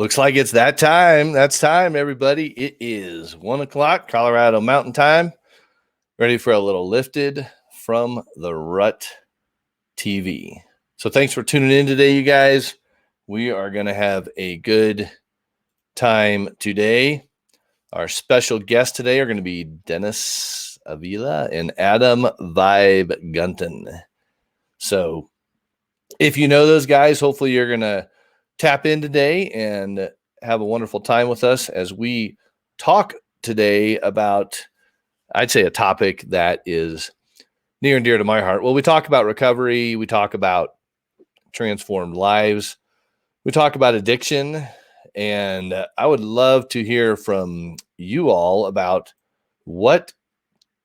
Looks like it's that time. That's time, everybody. It is 1 o'clock, Colorado Mountain Time. Ready for a little Lifted from the Rut TV. So thanks for tuning in today, you guys. We are going to have a good time today. Our special guests today are going to be Dennis Avila and Adam Vibe Gunton. So if you know those guys, hopefully you're going to tap in today and have a wonderful time with us as we talk today about, I'd say, a topic that is near and dear to my heart. Well, we talk about recovery. We talk about transformed lives. We talk about addiction. And I would love to hear from you all about what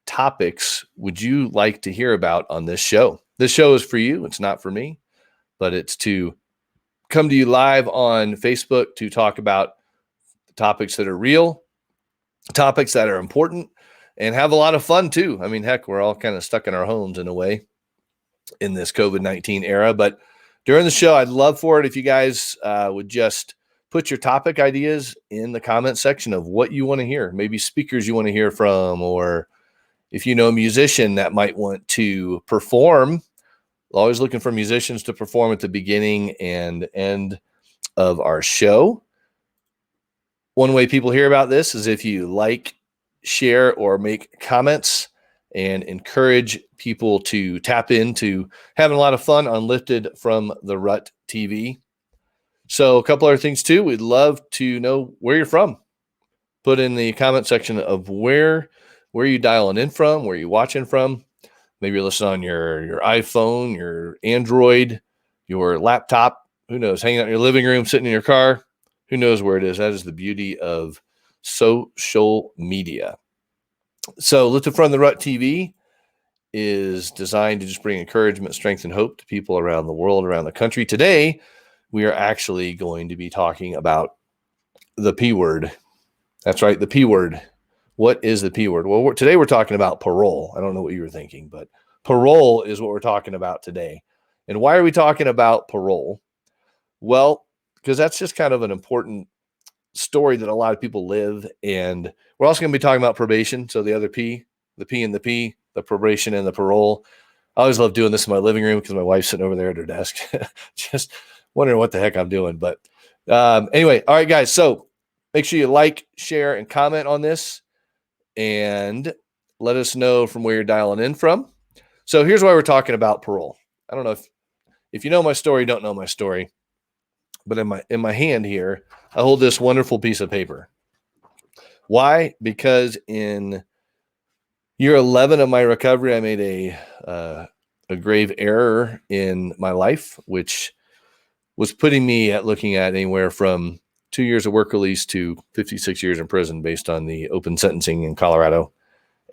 topics would you like to hear about on this show. This show is for you. It's not for me, but it's to come to you live on Facebook to talk about topics that are real, topics that are important, and have a lot of fun too. I mean, heck, we're all kind of stuck in our homes in a way in this COVID-19 era. But during the show, I'd love for it if you guys would just put your topic ideas in the comment section of what you want to hear, maybe speakers you want to hear from, or if you know a musician that might want to perform. Always looking for musicians to perform at the beginning and end of our show. One way people hear about this is if you like, share, or make comments and encourage people to tap into having a lot of fun on Lifted from the Rut TV. So a couple other things too. We'd love to know where you're from. Put in the comment section of where you dialing in from, where you watching from. Maybe you're listening on your iPhone, your Android, your laptop, who knows, hanging out in your living room, sitting in your car. Who knows where it is? That is the beauty of social media. So Lifted from the Rut TV is designed to just bring encouragement, strength, and hope to people around the world, around the country. Today, we are actually going to be talking about the P word. That's right, the P word. What is the P word? Well, today we're talking about parole. I don't know what you were thinking, but parole is what we're talking about today. And why are we talking about parole? Well, because that's just kind of an important story that a lot of people live. And we're also going to be talking about probation. So the other P, the P and the P, the probation and the parole. I always love doing this in my living room because my wife's sitting over there at her desk, just wondering what the heck I'm doing. But anyway, all right, guys. So make sure you like, share, and comment on this. And let us know from where you're dialing in from. So here's why we're talking about parole. I don't know if you know my story, don't know my story, but in my hand here, I hold this wonderful piece of paper. Why? Because in year 11 of my recovery, I made a grave error in my life, which was putting me at looking at anywhere from 2 years of work release to 56 years in prison based on the open sentencing in Colorado.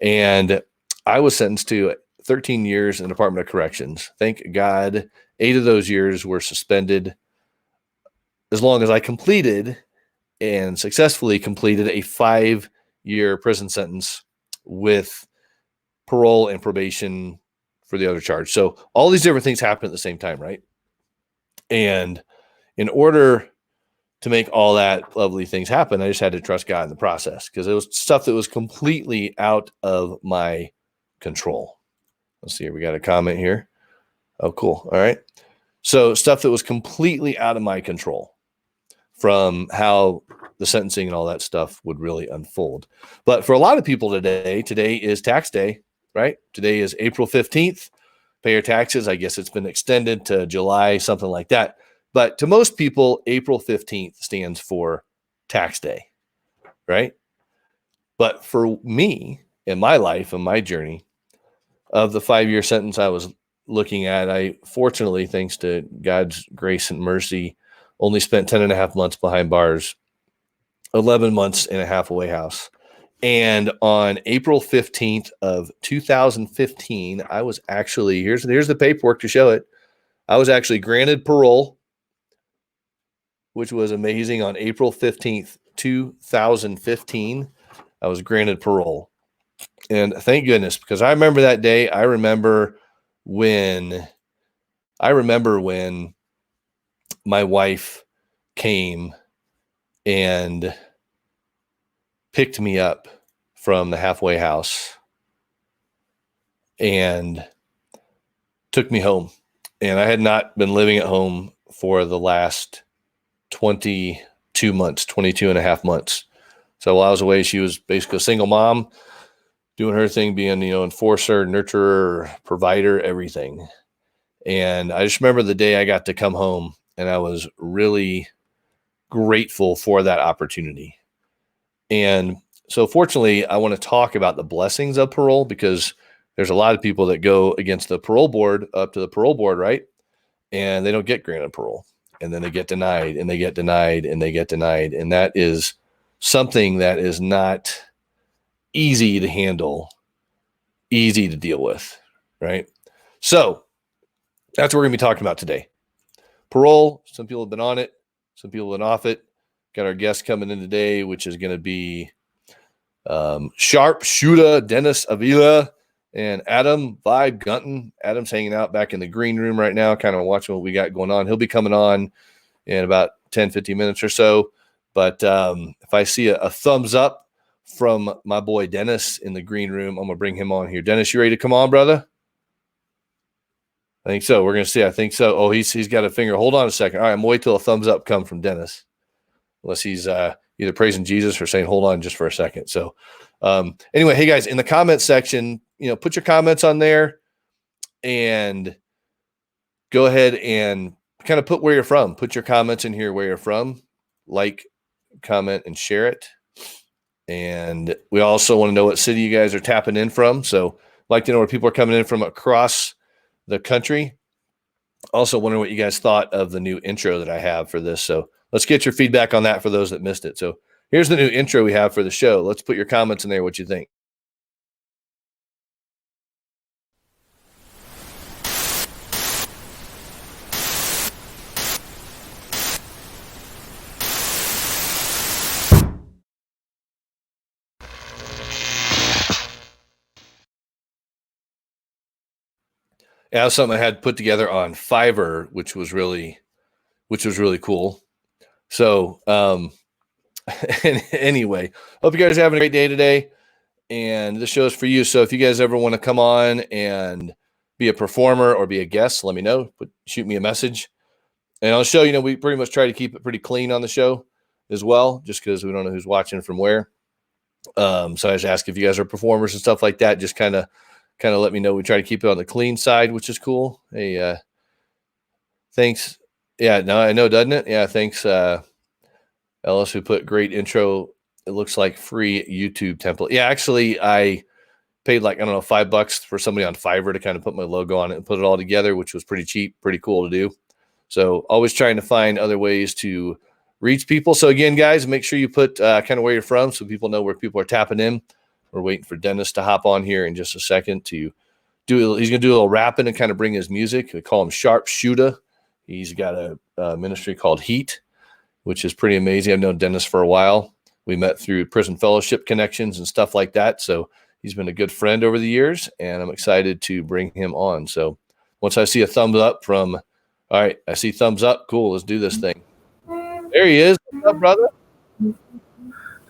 And I was sentenced to 13 years in the Department of Corrections. Thank God 8 of those years were suspended as long as I completed and successfully completed a 5-year prison sentence with parole and probation for the other charge. So all these different things happen at the same time, right? And in order to make all that lovely things happen, I just had to trust God in the process because it was stuff that was completely out of my control. Let's see here. We got a comment here. Oh, cool. All right. So stuff that was completely out of my control from how the sentencing and all that stuff would really unfold. But for a lot of people today is tax day, right? Today is April 15th. Pay your taxes. I guess it's been extended to July, something like that. But to most people, April 15th stands for tax day, right? But for me, in my life, in my journey, of the 5-year sentence I was looking at, I fortunately, thanks to God's grace and mercy, only spent 10 and a half months behind bars, 11 months in a halfway house. And on April 15th of 2015, I was actually, here's the paperwork to show it. I was actually granted parole, which was amazing. On April 15th, 2015, I was granted parole. And thank goodness, because I remember that day. I remember when my wife came and picked me up from the halfway house and took me home. And I had not been living at home for the last 22 months, 22 and a half months. So while I was away, she was basically a single mom, doing her thing, being, enforcer, nurturer, provider, everything. And I just remember the day I got to come home, and I was really grateful for that opportunity. And so fortunately, I want to talk about the blessings of parole, because there's a lot of people that go against the parole board, up to the parole board, right? And they don't get granted parole. And then they get denied, and they get denied, and they get denied. And that is something that is not easy to handle, easy to deal with, right? So that's what we're going to be talking about today. Parole. Some people have been on it. Some people have been off it. Got our guest coming in today, which is going to be Shoota, Dennis Avila, and Adam Vibe Gunton. Adam's hanging out back in the green room right now, kind of watching what we got going on. He'll be coming on in about 10, 15 minutes or so. But if I see a thumbs up from my boy Dennis in the green room, I'm going to bring him on here. Dennis, you ready to come on, brother? I think so. We're going to see. I think so. Oh, he's got a finger. Hold on a second. All right, I'm going to wait till a thumbs up come from Dennis, unless he's either praising Jesus or saying, hold on just for a second. So anyway, hey, guys, in the comments section, put your comments on there and go ahead and kind of put where you're from. Put your comments in here where you're from. Like, comment, and share it. And we also want to know what city you guys are tapping in from. So I'd like to know where people are coming in from across the country. Also wondering what you guys thought of the new intro that I have for this. So let's get your feedback on that for those that missed it. So here's the new intro we have for the show. Let's put your comments in there, what you think. Yeah, that was something I had put together on Fiverr, which was really cool. So anyway, hope you guys are having a great day today. And this show is for you. So if you guys ever want to come on and be a performer or be a guest, let me know. Shoot me a message. And on the show, we pretty much try to keep it pretty clean on the show as well, just because we don't know who's watching from where. So I just ask if you guys are performers and stuff like that. Just kind of let me know. We try to keep it on the clean side, which is cool. Hey, thanks. Yeah, no, I know, doesn't it? Yeah, thanks, Ellis, who put great intro. It looks like free YouTube template. Yeah, actually, I paid $5 for somebody on Fiverr to kind of put my logo on it and put it all together, which was pretty cheap, pretty cool to do. So always trying to find other ways to reach people. So again, guys, make sure you put kind of where you're from so people know where people are tapping in. We're waiting for Dennis to hop on here in just a second to do. He's going to do a little rapping and kind of bring his music. We call him Shoota. He's got a ministry called Heat, which is pretty amazing. I've known Dennis for a while. We met through prison fellowship connections and stuff like that. So he's been a good friend over the years, and I'm excited to bring him on. So once I see a thumbs up from, all right, I see thumbs up. Cool. Let's do this thing. There he is. What's up, brother?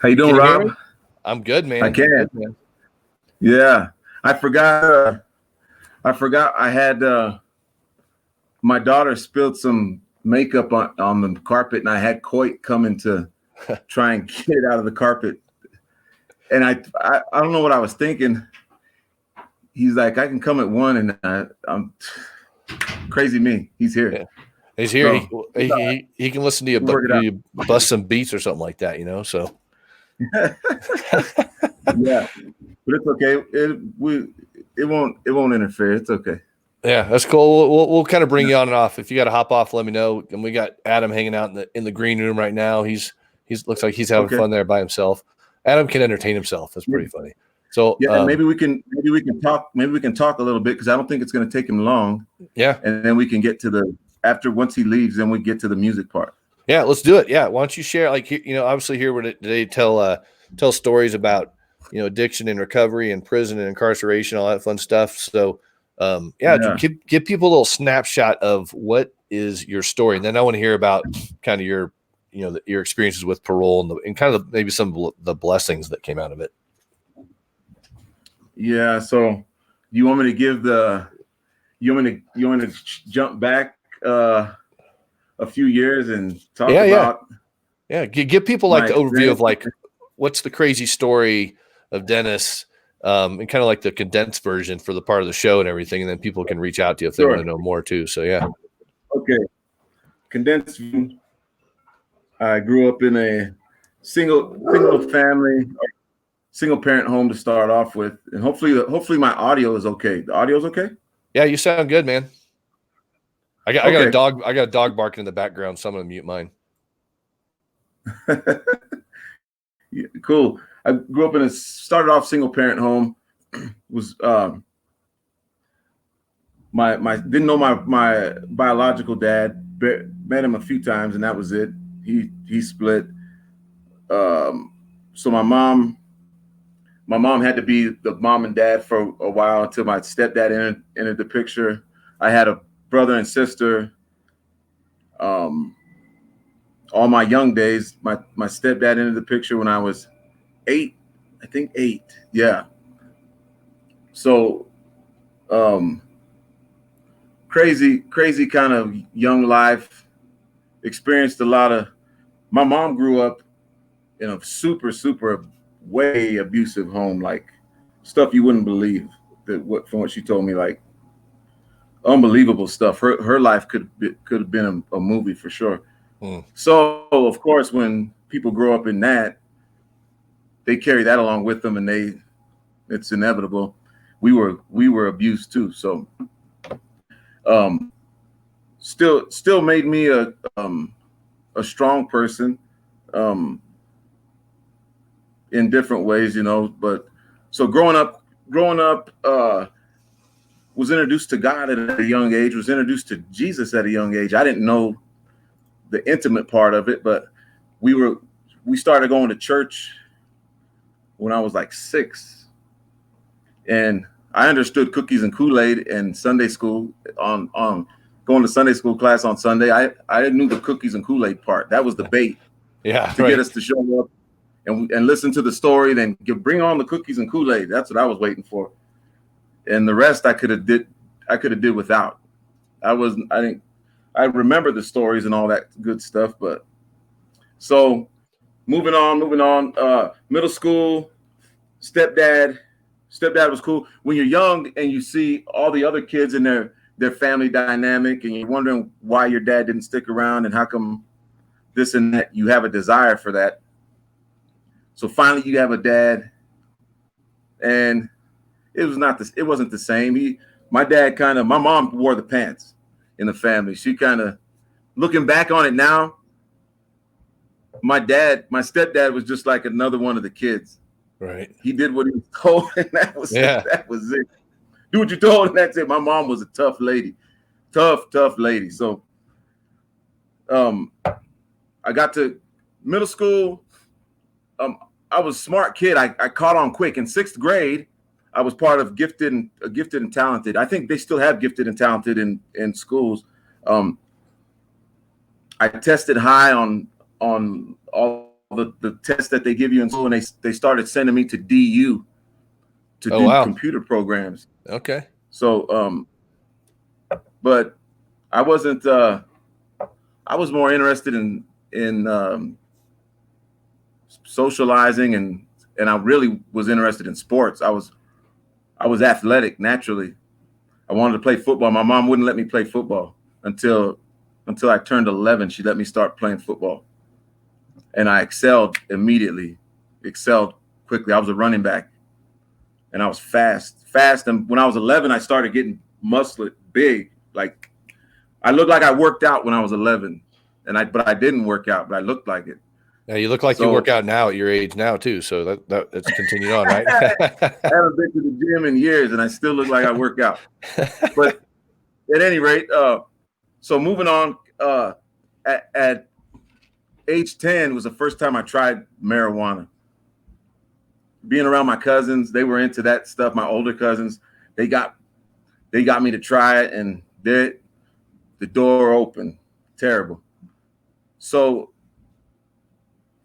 How you doing, Rob? I'm good, man. I can. Good, man. Yeah. I forgot I had my daughter spilled some makeup on the carpet, and I had Coit coming to try and get it out of the carpet. And I don't know what I was thinking. He's like, I can come at 1, and I'm crazy me. He's here. Yeah. He's here. So, he can listen to you bust some beats or something like that, so. Yeah, but it's okay. It won't interfere. It's okay. Yeah, that's cool. We'll kind of bring you on and off. If you got to hop off, let me know. And we got Adam hanging out in the green room right now. He's looks like he's having fun there by himself. Adam can entertain himself. That's pretty funny. So yeah, maybe we can talk. Maybe we can talk a little bit, because I don't think it's going to take him long. Yeah, and then we can get to once he leaves, then we get to the music part. Yeah, let's do it. Yeah, why don't you share? Obviously here today tell stories about addiction and recovery and prison and incarceration, all that fun stuff. So give people a little snapshot of what is your story, and then I want to hear about kind of your your experiences with parole and kind of maybe some of the blessings that came out of it. Yeah. So you want me to give you want to jump back a few years and talk about? Yeah. Give people like the overview of like, what's the crazy story of Dennis, and kind of like the condensed version for the part of the show and everything. And then people can reach out to you if they want to know more too. So, yeah. Okay. Condensed. I grew up in a single family, single parent home to start off with. And hopefully my audio is okay. The audio is okay? Yeah, you sound good, man. I got a dog barking in the background, so I'm gonna mute mine. Yeah, cool. I grew up started off single parent home. Was didn't know my biological dad. Met him a few times, and that was it. He split. So my mom had to be the mom and dad for a while until my stepdad entered the picture. I had a brother and sister. All my young days, my stepdad entered the picture when I was 8. I think 8. Yeah. So, crazy kind of young life. Experienced a lot of. My mom grew up in a super way abusive home, like stuff you wouldn't believe. From what she told me, like unbelievable stuff. Her life could have been a movie for sure. So of course, when people grow up in that, they carry that along with them, and it's inevitable. We were abused too. So, still made me a strong person, in different ways, But so growing up, was introduced to God at a young age. Was introduced to Jesus at a young age. I didn't know the intimate part of it, but we started going to church when I was like 6, and I understood cookies and Kool-Aid and Sunday school on going to Sunday school class on Sunday. I knew the cookies and Kool-Aid part. That was the bait, to get us to show up and listen to the story. Then bring on the cookies and Kool-Aid. That's what I was waiting for, and the rest I could have did without. I remember the stories and all that good stuff, but so moving on. Middle school, stepdad was cool. When you're young and you see all the other kids in their family dynamic, and you're wondering why your dad didn't stick around and how come this and that, you have a desire for that. So finally you have a dad, and it wasn't the same. My mom wore the pants in the family. She kind of, looking back on it now, my stepdad was just like another one of the kids. Right. He did what he was told, and that was it. Do what you're told, and that's it. My mom was a tough lady. Tough lady. So I got to middle school. I was a smart kid. I caught on quick. In 6th grade, I was part of gifted and talented. I think they still have gifted and talented in schools. I tested high on all the tests that they give you in school, and they started sending me to DU to do computer programs. Okay. So, but I wasn't. I was more interested in socializing, and I really was interested in sports. I was athletic naturally. I wanted to play football. My mom wouldn't let me play football until I turned 11. She let me start playing football, and I excelled immediately. Excelled quickly. I was a running back, and I was fast. And when I was 11, I started getting muscly, big. Like I looked like I worked out when I was 11, but I didn't work out, but I looked like it. Yeah, you look like you work out now at your age now too. So that's continued on, right? I haven't been to the gym in years, and I still look like I work out. But at any rate, so moving on. At age 10 was the first time I tried marijuana. Being around my cousins, they were into that stuff. My older cousins, they got me to try it, and the door opened. Terrible. So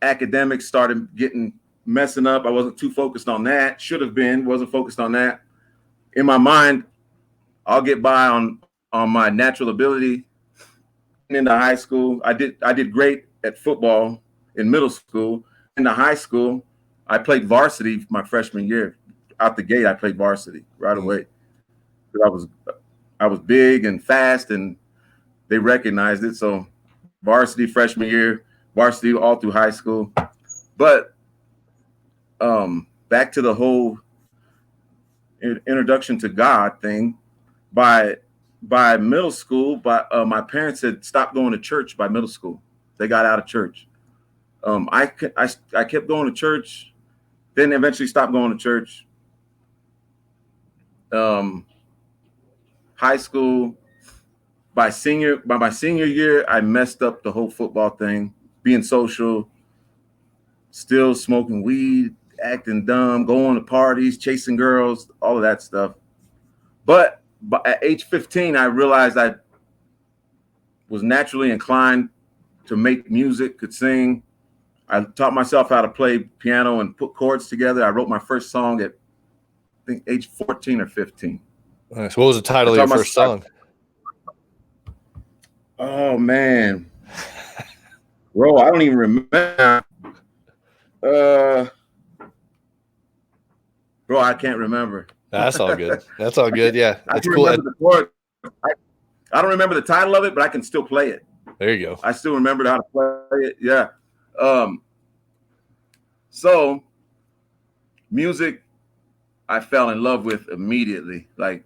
academics started messing up. I wasn't too focused on that. Should have been, wasn't focused on that. In my mind, I'll get by on my natural ability. Into high school, I did great at football in middle school. In the high school, I played varsity my freshman year. Out the gate, I played varsity right away. I was big and fast, and they recognized it. So varsity freshman year, varsity all through high school. But back to the whole introduction to God thing. By middle school, my parents had stopped going to church by middle school. They got out of church. I kept going to church, then eventually stopped going to church. High school, by my senior year, I messed up the whole football thing, being social, still smoking weed, acting dumb, going to parties, chasing girls, all of that stuff. But at age 15, I realized I was naturally inclined to make music, could sing. I taught myself how to play piano and put chords together. I wrote my first song at, I think, age 14 or 15. Nice. What was the title of your first song? Oh, man. Bro, I don't even remember. Bro, I can't remember. That's all good. That's all good. Yeah, that's I cool. The chord. I don't remember the title of it, but I can still play it. There you go. I still remembered how to play it. Yeah. So music, I fell in love with immediately, like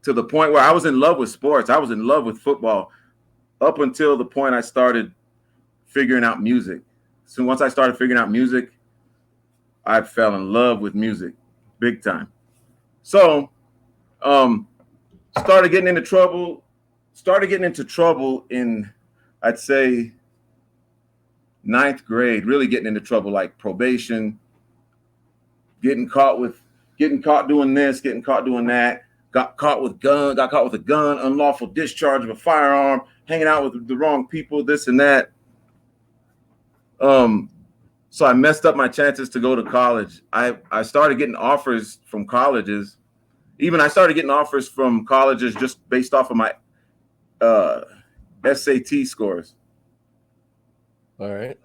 to the point where I was in love with sports. I was in love with football up until the point I started figuring out music. So once I started figuring out music, I fell in love with music big time. So started getting into trouble in, I'd say, 9th grade, really getting into trouble, like probation, getting caught doing this, getting caught doing that, got caught with a gun, unlawful discharge of a firearm, hanging out with the wrong people, this and that. So I messed up my chances to go to college. I started getting offers from colleges. Even I started getting offers from colleges just based off of my SAT scores. All right.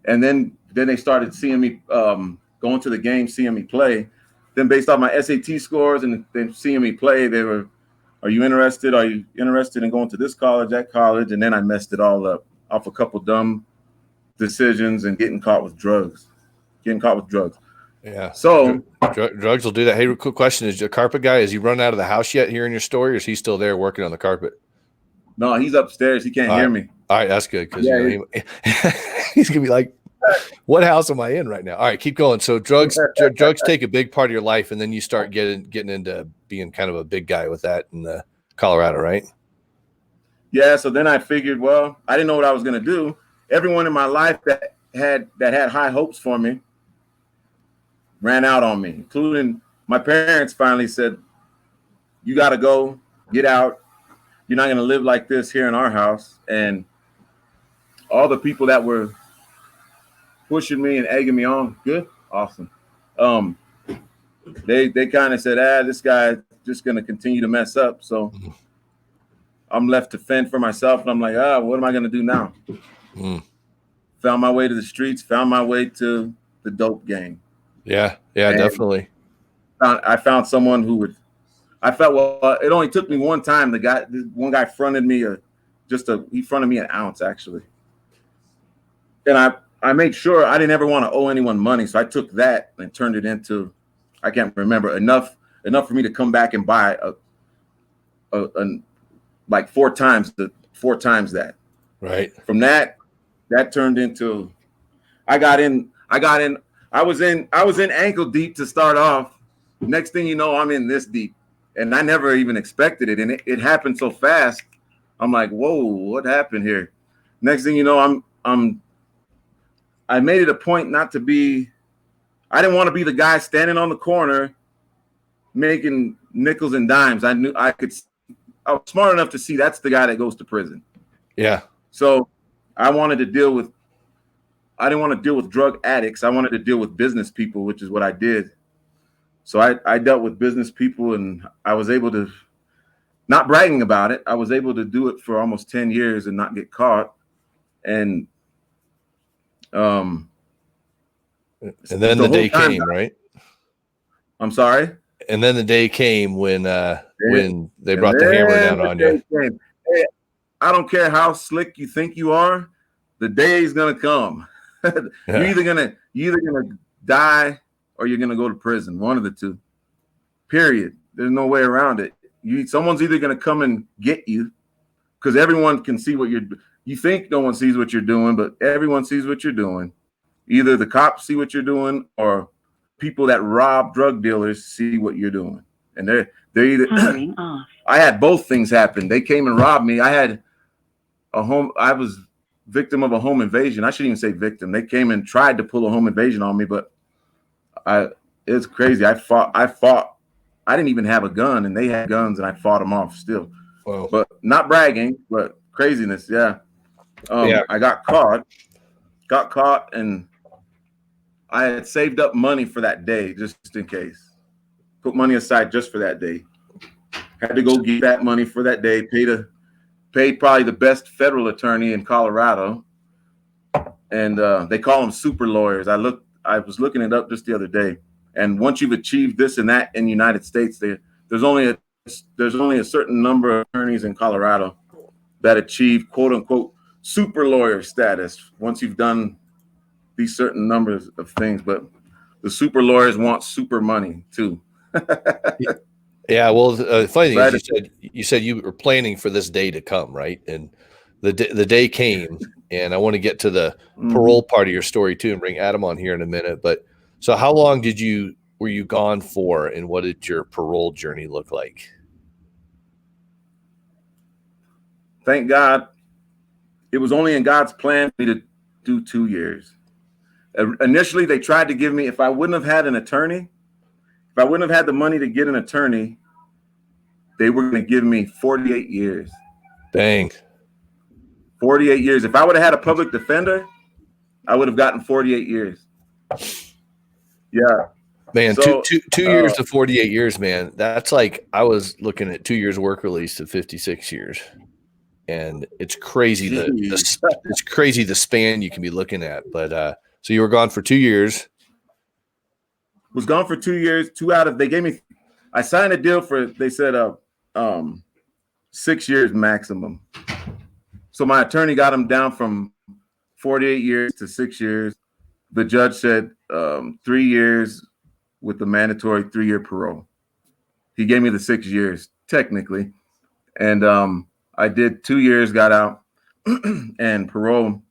And then they started seeing me going to the game, seeing me play. Then based off my SAT scores and then seeing me play, they were, are you interested? Are you interested in going to this college, that college? And then I messed it all up off a couple dumb decisions and getting caught with drugs. Yeah. So drugs will do that. Hey, quick question. Is your carpet guy, has he run out of the house yet here in your story, or is he still there working on the carpet? No, he's upstairs. He can't hear me. All right, that's good. Because he's going to be like, what house am I in right now? All right, keep going. So drugs take a big part of your life, and then you start getting into being kind of a big guy with that in Colorado, right? Yeah, so then I figured, well, I didn't know what I was going to do. Everyone in my life that had high hopes for me ran out on me, including my parents. Finally said, you got to go, get out. You're not going to live like this here in our house. And all the people that were pushing me and egging me on, good, awesome. They kind of said, this guy's just going to continue to mess up. So I'm left to fend for myself. And I'm like, what am I going to do now? Found my way to the streets, found my way to the dope game. Yeah, and definitely. I found someone who would, I felt, well, it only took me one time. One guy fronted me he fronted me an ounce actually. And I made sure I didn't ever want to owe anyone money. So I took that and turned it into, I can't remember, enough for me to come back and buy like four times that. Right. From that turned into, I was in ankle deep to start off. Next thing you know, I'm in this deep, and I never even expected it. And it happened so fast. I'm like, whoa, what happened here? Next thing you know, I made it a point not to be, I didn't want to be the guy standing on the corner making nickels and dimes. I was smart enough to see that's the guy that goes to prison. Yeah. So I wanted to deal with. I didn't want to deal with drug addicts. I wanted to deal with business people, which is what I did. So I dealt with business people, and I was able to, not bragging about it, I was able to do it for almost 10 years and not get caught. And then the day came, right? I'm sorry. And then the day came when they brought the hammer down on you. Hey, I don't care how slick you think you are, the day is gonna come. You're either gonna die or you're gonna go to prison. One of the two. Period. There's no way around it. Someone's either gonna come and get you, because everyone can see what you think no one sees what you're doing, but everyone sees what you're doing. Either the cops see what you're doing, or people that rob drug dealers see what you're doing. And they're either I had both things happen. They came and robbed me. I was victim of a home invasion. I shouldn't even say victim. They came and tried to pull a home invasion on me, but it's crazy. I fought. I didn't even have a gun, and they had guns, and I fought them off still. Wow. But not bragging, but craziness. Yeah. I got caught, and I had saved up money for that day, just in case. Put money aside just for that day. Had to go get that money for that day. Paid probably the best federal attorney in Colorado, and they call them super lawyers. I was looking it up just the other day, and once you've achieved this and that in the United States, there's only a certain number of attorneys in Colorado that achieve quote unquote super lawyer status once you've done these certain numbers of things. But the super lawyers want super money too. Yeah, well, the funny thing is, you said you were planning for this day to come, right? And the day came, and I want to get to the parole part of your story too, and bring Adam on here in a minute. But so, how long were you gone for, and what did your parole journey look like? Thank God, it was only in God's plan for me to do 2 years. Initially, they tried to give me, if I wouldn't have had an attorney, if I wouldn't have had the money to get an attorney, they were going to give me 48 years. Dang. 48 years. If I would have had a public defender, I would have gotten 48 years. Yeah. Man, so, two years to 48 years, man. That's like, I was looking at 2 years work release to 56 years. And it's crazy. It's crazy the span you can be looking at. But so you were gone for 2 years. Was gone for 2 years. I signed a deal for, they said 6 years maximum. So my attorney got him down from 48 years to 6 years. The judge said 3 years with the mandatory 3-year parole. He gave me the 6 years technically. And I did 2 years, got out, and parole.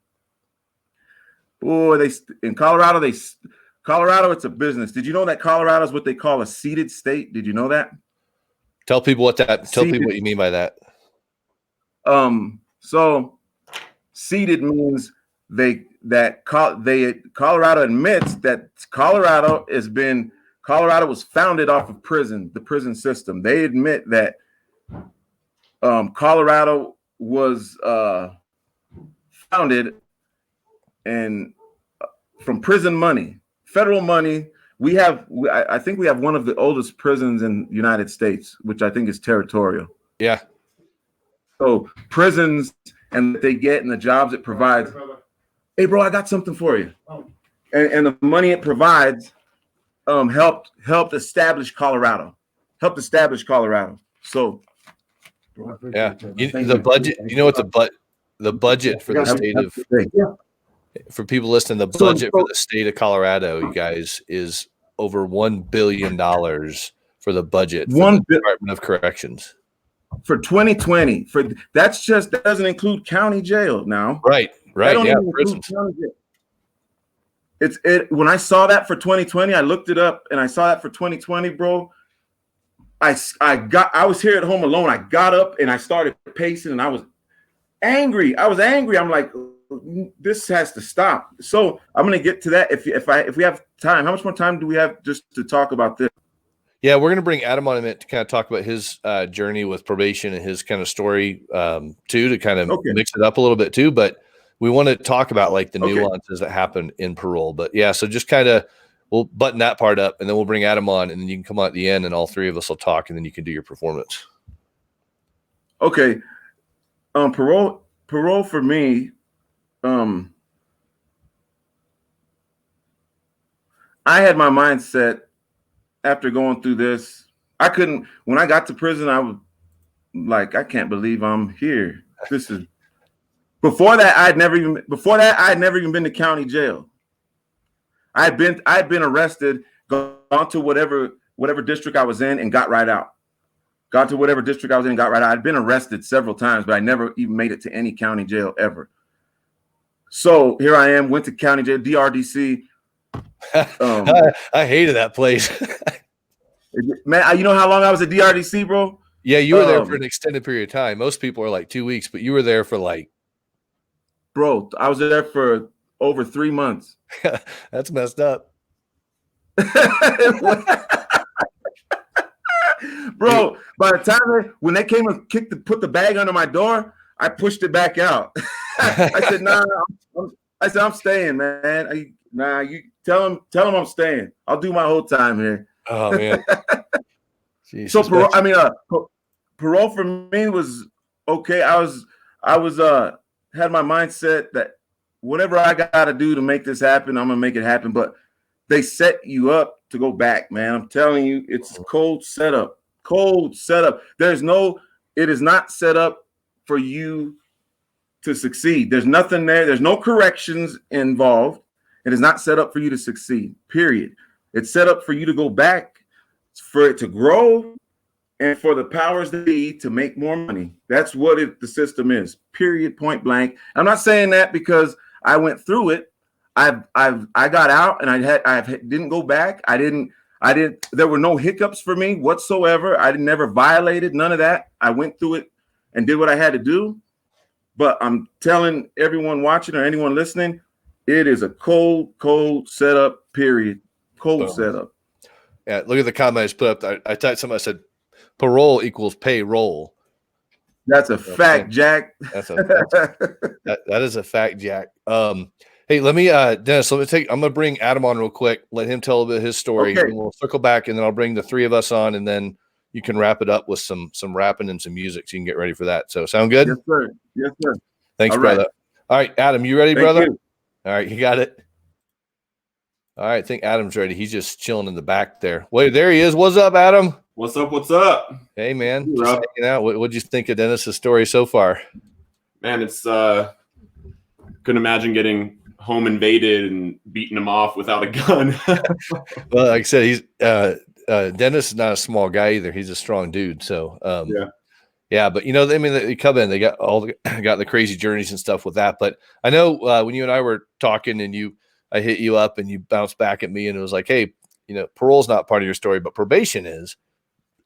Boy, in Colorado, it's a business. Did you know that Colorado is what they call a seated state? Did you know that? Tell people what you mean by that. So seated means Colorado admits that Colorado was founded off of the prison system. They admit that Colorado was founded and from prison money, federal money. I think we have one of the oldest prisons in the United States, which I think is territorial. Yeah. So prisons and they get and the jobs it provides. Hey, bro, I got something for you. And the money it provides helped establish Colorado. So yeah, the budget. You know what the budget for the state of for people listening, the budget for the state of Colorado, you guys, is over $1 billion for the budget for the Department of Corrections for 2020. That doesn't include county jail now. Right. Yeah, prisons. When I saw that for 2020, I looked it up and I saw that for 2020, bro. I was here at home alone. I got up and I started pacing and I was angry. I'm like, this has to stop. So I'm going to get to that if we have time. How much more time do we have just to talk about this? Yeah, we're going to bring Adam on in a minute to kind of talk about his journey with probation and his kind of story too, to kind of mix it up a little bit too. But we want to talk about like the Okay. nuances that happen in parole. But yeah, so just kind of we'll button that part up, and then we'll bring Adam on, and then you can come on at the end, and all three of us will talk, and then you can do your performance. Okay. Parole for me. I had my mindset after going through this. I couldn't. When I got to prison, I was like, I can't believe I'm here. This is. Before that, I had never even been to county jail. I had been arrested, gone to whatever district I was in, and got right out. Got to whatever district I was in, and got right out. I'd been arrested several times, but I never even made it to any county jail ever. So here I am, went to county jail, DRDC. I hated that place. Man, you know how long I was at DRDC, bro? Yeah, you were there for an extended period of time. Most people are like 2 weeks, but you were there for like. Bro, I was there for over 3 months. That's messed up. Bro, by the time when they came and put the bag under my door, I pushed it back out. I said, nah, I'm staying, man. You tell them I'm staying. I'll do my whole time here. Oh man. So parole for me was okay. I was had my mindset that whatever I got to do to make this happen, I'm gonna make it happen. But they set you up to go back, man. I'm telling you, it's cold setup. Cold setup. It is not set up for you to succeed. There's nothing there. There's no corrections involved. It is not set up for you to succeed, period. It's set up for you to go back, for it to grow, and for the powers that be to make more money. That's what the system is, period, point blank. I'm not saying that because I went through it. I got out and I didn't go back. I didn't, there were no hiccups for me whatsoever. I never violated none of that. I went through it and did what I had to do. But I'm telling everyone watching or anyone listening, it is a cold setup, period. Cold setup. Yeah, look at the comment I just put up. I typed something. I said, "Parole equals payroll." That's a fact, Jack. That is a fact, Jack. Hey, let me, Dennis. I'm gonna bring Adam on real quick. Let him tell a bit of his story. Okay. And we'll circle back, and then I'll bring the three of us on, and then you can wrap it up with some rapping and some music, so you can get ready for that. So, sound good? Yes, sir. Yes, sir. Thanks, All brother. Right. All right, Adam, you ready, brother? You. All right, you got it. All right, I think Adam's ready. He's just chilling in the back there. Wait, there he is. What's up, Adam? What's up? What's up? Hey, man. Just hanging out. What'd you think of Dennis's story so far? Man, it's couldn't imagine getting home invaded and beating him off without a gun. Well, like I said, he's Dennis is not a small guy either. He's a strong dude. So yeah. But you know, I mean, they come in, they got got the crazy journeys and stuff with that. But I know when you and I were talking, and I hit you up, and you bounced back at me, and it was like, hey, you know, parole's not part of your story, but probation is.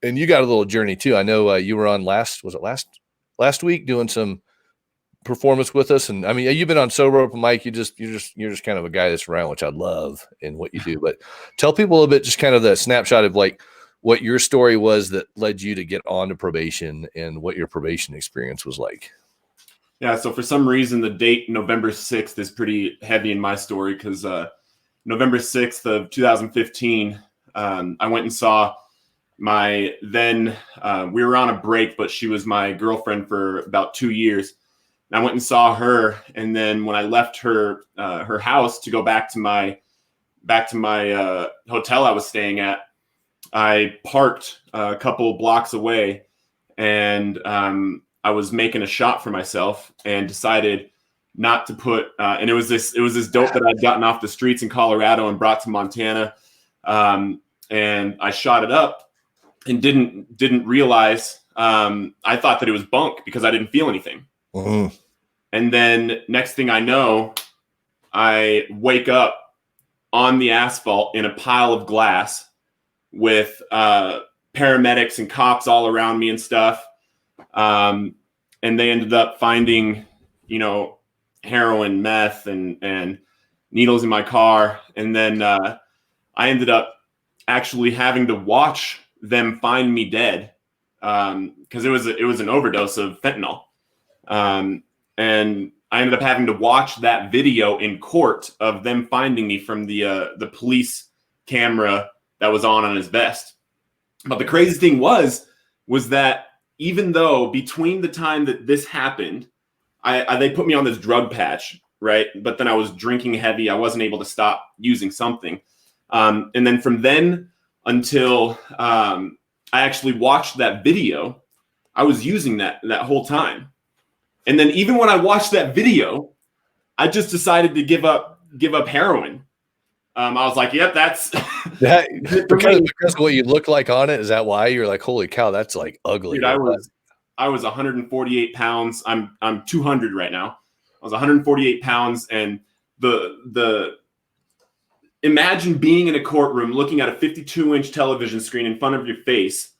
And you got a little journey too. I know you were on last week doing some performance with us, and I mean, you've been on Sober Open Mic. You're just kind of a guy that's around, which I love in what you do. But tell people a little bit, just kind of the snapshot of like what your story was that led you to get onto probation, and what your probation experience was like. Yeah, so for some reason, the date November 6th is pretty heavy in my story because November 6th of 2015, I went and saw my then, we were on a break, but she was my girlfriend for about 2 years. And I went and saw her, and then when I left her house to go back to my hotel I was staying at, I parked a couple blocks away, and I was making a shot for myself, and decided not to put. And it was this dope that I'd gotten off the streets in Colorado and brought to Montana, and I shot it up, and didn't realize. I thought that it was bunk because I didn't feel anything. Mm-hmm. And then next thing I know, I wake up on the asphalt in a pile of glass with paramedics and cops all around me and stuff. And they ended up finding, you know, heroin, meth, and needles in my car. And then I ended up actually having to watch them find me dead because it was an overdose of fentanyl. And I ended up having to watch that video in court of them finding me from the police camera that was on his vest. But the crazy thing was that even though between the time that this happened, they put me on this drug patch, right? But then I was drinking heavy. I wasn't able to stop using something. And then from then until I actually watched that video, I was using that whole time. And then even when I watched that video, I just decided to give up heroin. I was like, yep, that's that because of what you look like on it. Is that why you're like, holy cow, that's like ugly? Dude, I was 148 pounds. I'm 200 right now. I was 148 pounds, and the imagine being in a courtroom looking at a 52-inch television screen in front of your face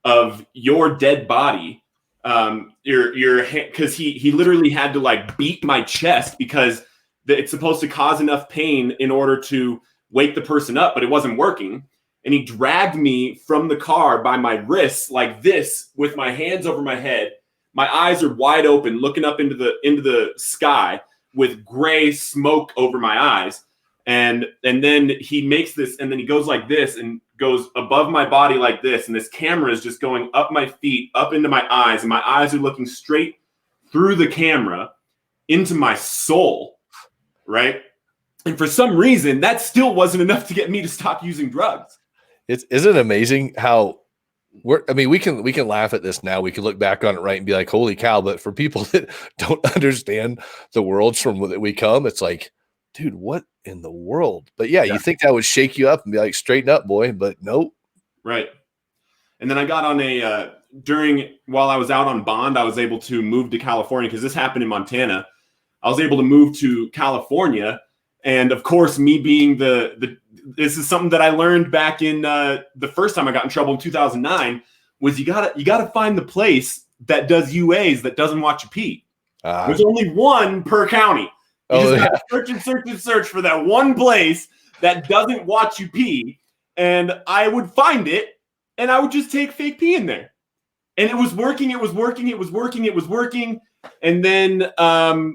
of your dead body. Because he literally had to like beat my chest because it's supposed to cause enough pain in order to wake the person up, but it wasn't working. And he dragged me from the car by my wrists like this with my hands over my head. My eyes are wide open, looking up into the sky with gray smoke over my eyes. And then he makes this, and then he goes like this and goes above my body like this. And this camera is just going up my feet, up into my eyes. And my eyes are looking straight through the camera into my soul, right? And for some reason, that still wasn't enough to get me to stop using drugs. Isn't it amazing how we can laugh at this now. We can look back on it, right, and be like, holy cow. But for people that don't understand the worlds from that we come, it's like, dude, what in the world? But yeah, you think that would shake you up and be like, straighten up, boy. But nope. Right. And then I got on while I was out on bond, I was able to move to California because this happened in Montana. I was able to move to California. And of course, me being this is something that I learned back in the first time I got in trouble in 2009 was you gotta find the place that does UAs that doesn't watch you pee. There's only one per county. You just gotta search and search and search for that one place that doesn't watch you pee. And I would find it and I would just take fake pee in there. And it was working. And then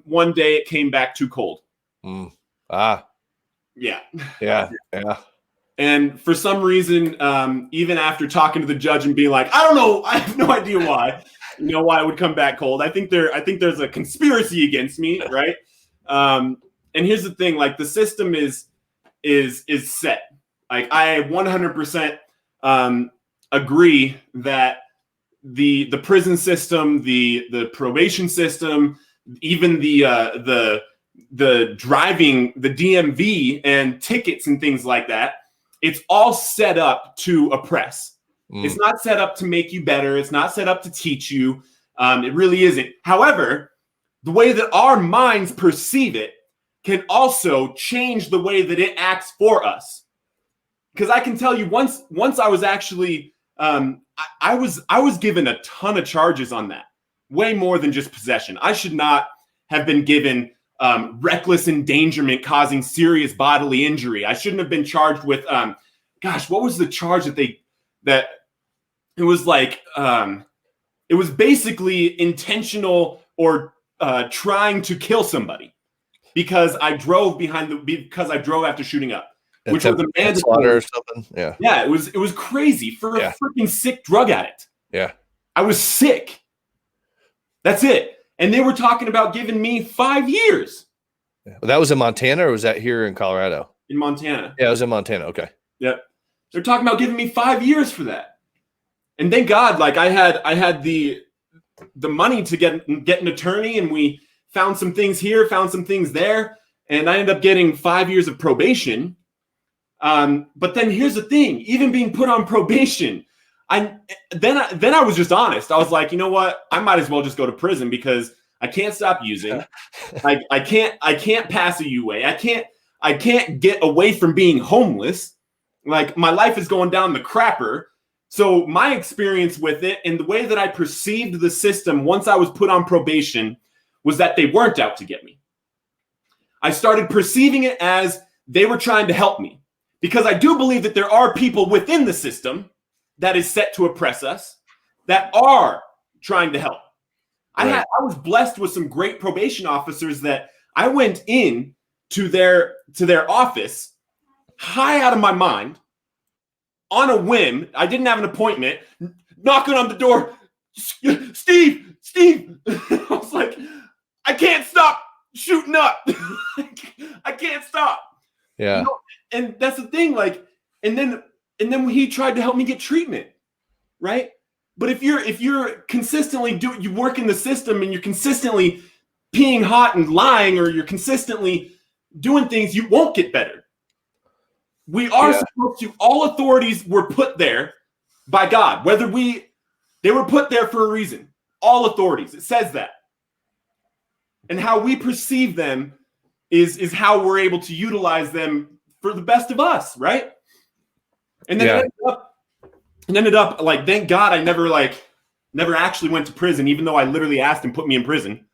one day it came back too cold. Yeah. And for some reason, even after talking to the judge and being like, I don't know, I have no idea why, why it would come back cold. I think there's a conspiracy against me, right? And here's the thing, like the system is set. Like I 100% agree that the prison system, the probation system, even the driving, the DMV and tickets and things like that, it's all set up to oppress. It's not set up to make you better. It's not set up to teach you. It really isn't. However, the way that our minds perceive it can also change the way that it acts for us. Because I can tell you once I was actually, I was given a ton of charges on that. Way more than just possession. I should not have been given reckless endangerment causing serious bodily injury. I shouldn't have been charged with, what was the charge that it was like, it was basically intentional or trying to kill somebody because I drove after shooting up, which was a mandatory or something. Yeah. Yeah. It was crazy for a freaking sick drug addict. Yeah. I was sick. That's it. And they were talking about giving me 5 years. Well, that was in Montana, or was that here in Colorado? In Montana. Yeah, it was in Montana. Okay. Yep. They're talking about giving me 5 years for that. And thank God, like I had the money to get an attorney, and we found some things here, found some things there, and I ended up getting 5 years of probation. But then here's the thing: even being put on probation, I was just honest. I was like, you know what? I might as well just go to prison because I can't stop using. I can't pass a UA. I can't get away from being homeless. Like my life is going down the crapper. So my experience with it and the way that I perceived the system once I was put on probation was that they weren't out to get me. I started perceiving it as they were trying to help me, because I do believe that there are people within the system that is set to oppress us that are trying to help. I was blessed with some great probation officers that I went in to their office high out of my mind on a whim. I didn't have an appointment, knocking on the door. Steve. I was like, I can't stop shooting up. I can't stop. Yeah. You know? And that's the thing. Like, and then he tried to help me get treatment, right? But if you're consistently you work in the system and you're consistently peeing hot and lying, or you're consistently doing things, you won't get better. We are supposed to. All authorities were put there by God. They were put there for a reason. All authorities. It says that. And how we perceive them is how we're able to utilize them for the best of us, right? And then it ended up like, thank God I never actually went to prison, even though I literally asked him to put me in prison.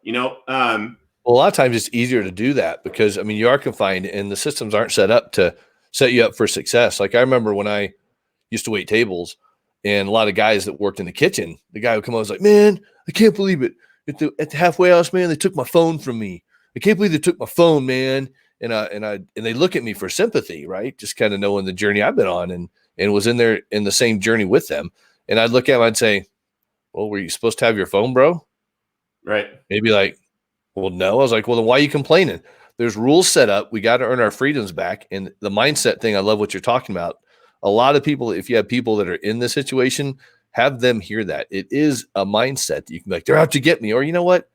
You know, well, a lot of times it's easier to do that because, I mean, you are confined and the systems aren't set up to set you up for success. Like I remember when I used to wait tables and a lot of guys that worked in the kitchen, the guy would come on and was like, man, I can't believe it. At the halfway house, man, they took my phone from me. I can't believe they took my phone, man. And they look at me for sympathy, right? Just kind of knowing the journey I've been on and was in the same journey with them. And I'd look at him, I'd say, well, were you supposed to have your phone, bro? Right. Maybe like, well, no. I was like, well, then why are you complaining? There's rules set up. We got to earn our freedoms back. And the mindset thing, I love what you're talking about. A lot of people, if you have people that are in this situation, have them hear that. It is a mindset that you can be like, they're out to get me. Or you know what?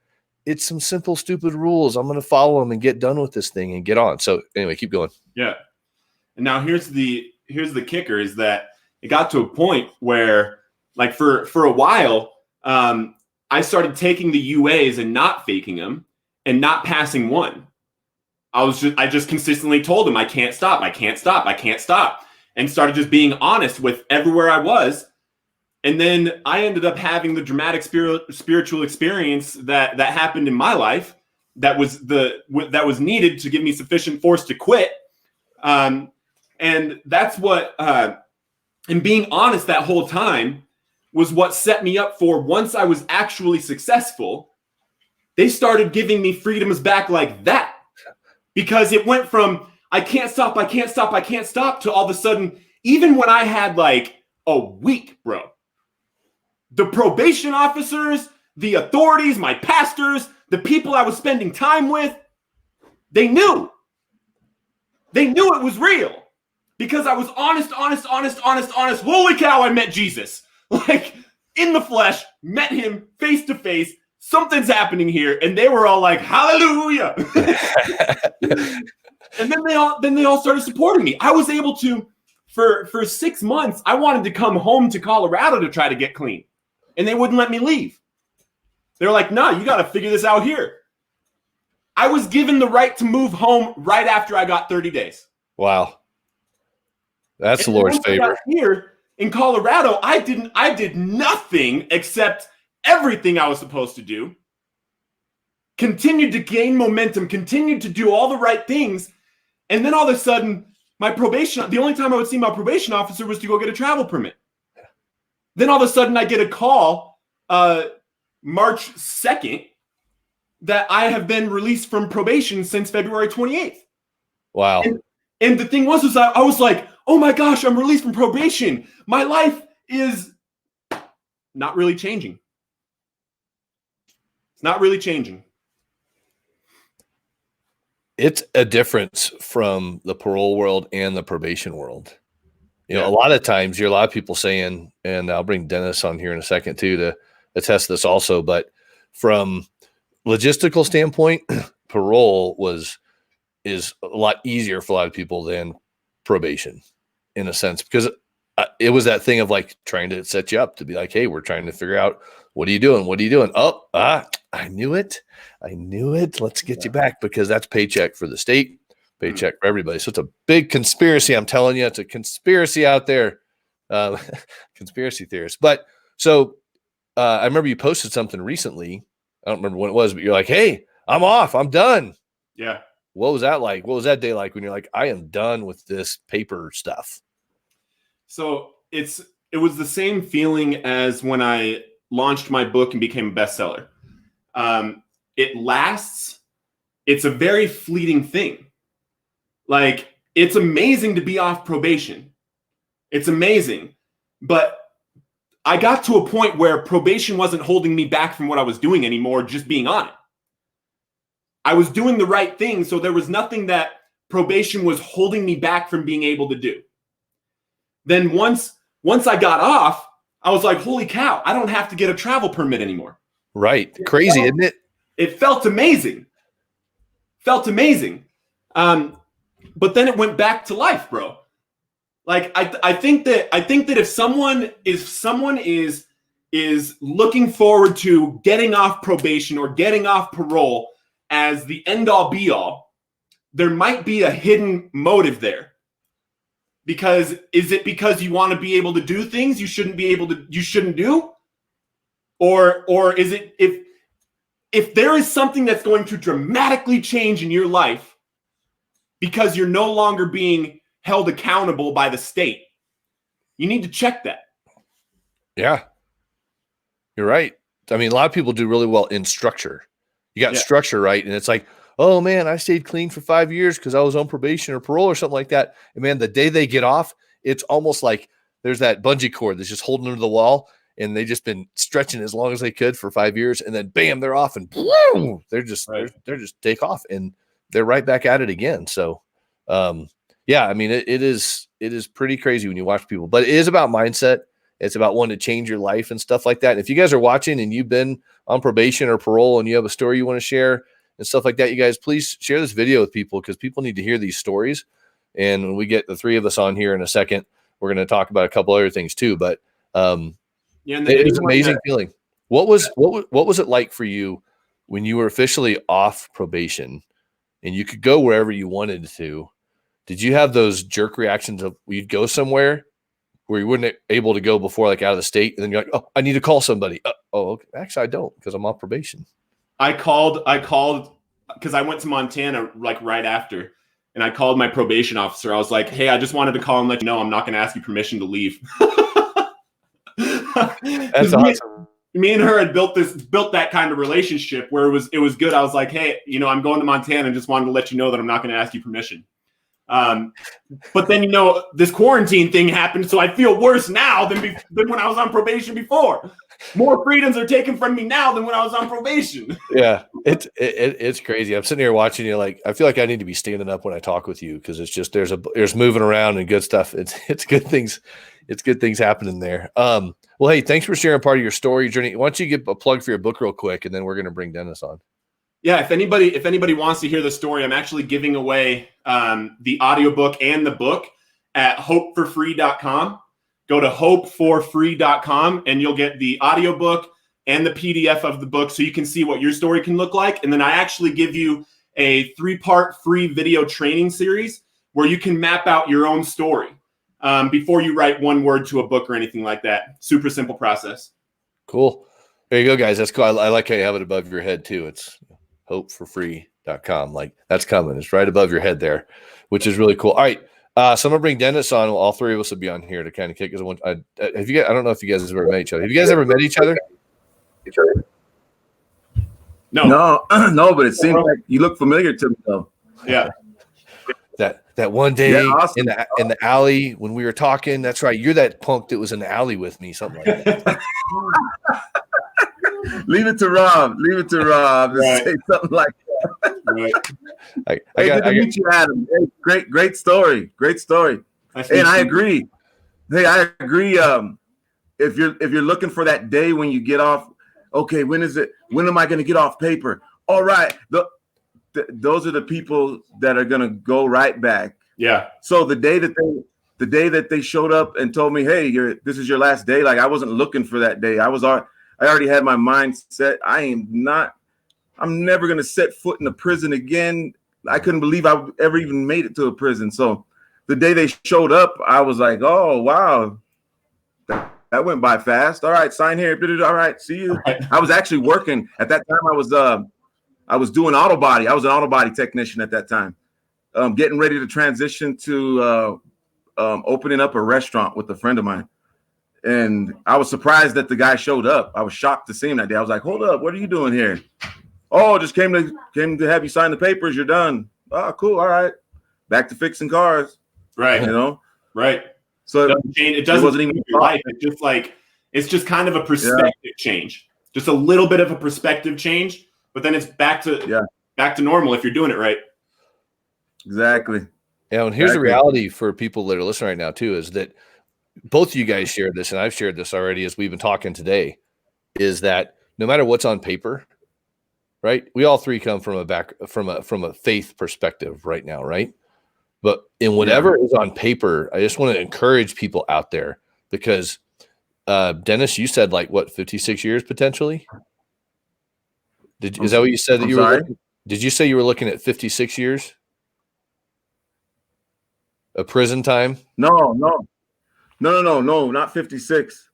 It's some simple, stupid rules. I'm going to follow them and get done with this thing and get on. So anyway, keep going. Yeah. And now here's the kicker is that it got to a point where like for a while, I started taking the UAs and not faking them and not passing one. I just consistently told him, I can't stop, and started just being honest with everywhere I was. And then I ended up having the dramatic spiritual experience that happened in my life that was needed to give me sufficient force to quit. And that's what, and being honest that whole time was what set me up for once I was actually successful. They started giving me freedoms back like that. Because it went from I can't stop to all of a sudden, even when I had like a week, bro, the probation officers, the authorities, my pastors, the people I was spending time with, they knew it was real because I was honest. Holy cow, I met Jesus. Like in the flesh, met him face to face. Something's happening here. And they were all like, hallelujah. And then they all started supporting me. I was able to, for 6 months, I wanted to come home to Colorado to try to get clean. And they wouldn't let me leave. They were like, no, you got to figure this out here. I was given the right to move home right after I got 30 days. Wow. That's the Lord's favor. Here in Colorado, I did nothing except everything I was supposed to do, continued to gain momentum, continued to do all the right things. And then all of a sudden, the only time I would see my probation officer was to go get a travel permit. Then all of a sudden I get a call March 2nd that I have been released from probation since February 28th. Wow. And the thing was I was like, oh my gosh, I'm released from probation. My life is not really changing. Not really changing. It's a difference from the parole world and the probation world. You know, a lot of times a lot of people saying, and I'll bring Dennis on here in a second too to attest this also, but from logistical standpoint, parole is a lot easier for a lot of people than probation in a sense, because it was that thing of like trying to set you up to be like, hey, we're trying to figure out what are you doing? What are you doing? Oh, I knew it. Let's get you back because that's paycheck for the state, paycheck for everybody. So it's a big conspiracy. I'm telling you, it's a conspiracy out there. Conspiracy theorists. But so I remember you posted something recently. I don't remember when it was, but you're like, hey, I'm off. I'm done. Yeah. What was that like? What was that day like when you're like, I am done with this paper stuff? So it was the same feeling as when I launched my book and became a bestseller. It lasts. It's a very fleeting thing. Like, it's amazing to be off probation. It's amazing. But I got to a point where probation wasn't holding me back from what I was doing anymore, just being on it. I was doing the right thing, so there was nothing that probation was holding me back from being able to do. Then once I got off, I was like, holy cow, I don't have to get a travel permit anymore. Right. Crazy, isn't it? It felt amazing. But then it went back to life, bro. Like, I think that if someone is looking forward to getting off probation or getting off parole as the end all be all, there might be a hidden motive there. Because is it because you want to be able to do things you shouldn't do? Or is it if there is something that's going to dramatically change in your life because you're no longer being held accountable by the state, you need to check that. Yeah. You're right. I mean, a lot of people do really well in structure. You got structure, right? And it's like, oh man, I stayed clean for 5 years because I was on probation or parole or something like that. And man, the day they get off, it's almost like there's that bungee cord that's just holding them to the wall, and they just been stretching as long as they could for 5 years, and then bam, they're off, and boom, they're just take off, and they're right back at it again. So, yeah, I mean, it is pretty crazy when you watch people, but it is about mindset. It's about wanting to change your life and stuff like that. And if you guys are watching and you've been on probation or parole and you have a story you want to share and stuff like that, you guys, please share this video with people, because people need to hear these stories. And when we get the three of us on here in a second, we're going to talk about a couple other things too. But it is an amazing feeling. What was it like for you when you were officially off probation and you could go wherever you wanted to? Did you have those jerk reactions of you'd go somewhere where you weren't able to go before, like out of the state, and then you're like, oh, I need to call somebody. Okay. Actually, I don't, because I'm off probation. I called because I went to Montana like right after, and I called my probation officer. I was like, hey, I just wanted to call and let you know I'm not going to ask you permission to leave. That's awesome. Me and her had built that kind of relationship where it was good. I was like, hey, I'm going to Montana and just wanted to let you know that I'm not going to ask you permission. But then, this quarantine thing happened, so I feel worse now than when I was on probation before. More freedoms are taken from me now than when I was on probation. Yeah, it's crazy. I'm sitting here watching you, like, I feel like I need to be standing up when I talk with you, because it's just there's moving around and good stuff. It's good things. It's good things happening there. Well, hey, thanks for sharing part of your story journey. Why don't you get a plug for your book real quick, and then we're going to bring Dennis on. Yeah, if anybody wants to hear the story, I'm actually giving away the audiobook and the book at hopeforfree.com. Go to hopeforfree.com and you'll get the audiobook and the PDF of the book, so you can see what your story can look like. And then I actually give you a 3-part free video training series where you can map out your own story before you write one word to a book or anything like that. Super simple process. Cool. There you go, guys. That's cool. I like how you have it above your head too. It's hopeforfree.com. Like, that's coming. It's right above your head there, which is really cool. All right. So I'm gonna bring Dennis on. All three of us will be on here to kind of kick us. I don't know if you guys have ever met each other. Have you guys ever met each other? No, but it seems like you look familiar to me though. Yeah. That one day awesome. in the alley when we were talking. That's right. You're that punk that was in the alley with me. Something like that. Leave it to Rob to say something like that. Right. Good to meet you, Adam. Hey, great story. And I agree. Hey, I agree. If you're looking for that day when you get off, okay, when is it? When am I going to get off paper? All right. Those are the people that are going to go right back. Yeah. So the day that they showed up and told me, hey, this is your last day. Like, I wasn't looking for that day. I already had my mind set. I'm never going to set foot in a prison again. I couldn't believe I ever even made it to a prison. So the day they showed up, I was like, oh, wow, that went by fast. All right, sign here. All right, see you. I was actually working at that time. I was doing auto body. I was an auto body technician at that time, getting ready to transition to opening up a restaurant with a friend of mine. And I was surprised that the guy showed up. I was shocked to see him that day. I was like, hold up, what are you doing here? Oh, just came to have you sign the papers. You're done. Oh, cool. All right. Back to fixing cars. Right. You know? Right. So it doesn't even your life. It's just kind of a perspective change. Just a little bit of a perspective change, but then it's back to normal if you're doing it right. Exactly. Yeah, and here's the reality for people that are listening right now too, is that both of you guys shared this, and I've shared this already as we've been talking today, is that no matter what's on paper, right? We all three come from a faith perspective right now, right? But in whatever is on paper, I just want to encourage people out there, because Dennis, you said like what, 56 years potentially? Is that what you said that you were looking? Did you say you were looking at 56 years? A prison time? No, not 56.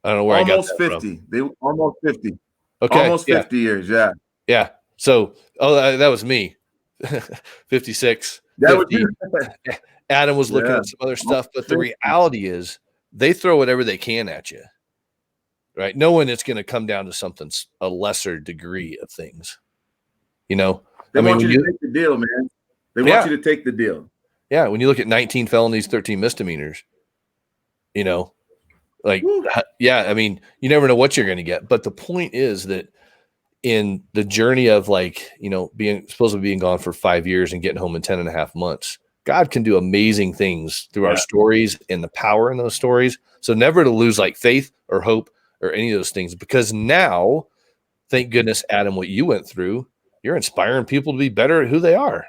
I don't know where almost I got that 50. from. They almost 50. Okay. Almost 50 years, yeah. Yeah. So, that was me. 56. That 50. was you. Adam was looking at some other stuff, but the reality is they throw whatever they can at you, right? Knowing it's going to come down to a lesser degree of things, you know? They want you to take the deal, man. They want you to take the deal. Yeah. When you look at 19 felonies, 13 misdemeanors, you know, like, I mean, you never know what you're going to get. But the point is that in the journey of like, you know, supposedly being gone for 5 years and getting home in 10 and a half months, God can do amazing things through our stories and the power in those stories. So never to lose like faith or hope or any of those things, because now, thank goodness, Adam, what you went through, you're inspiring people to be better at who they are.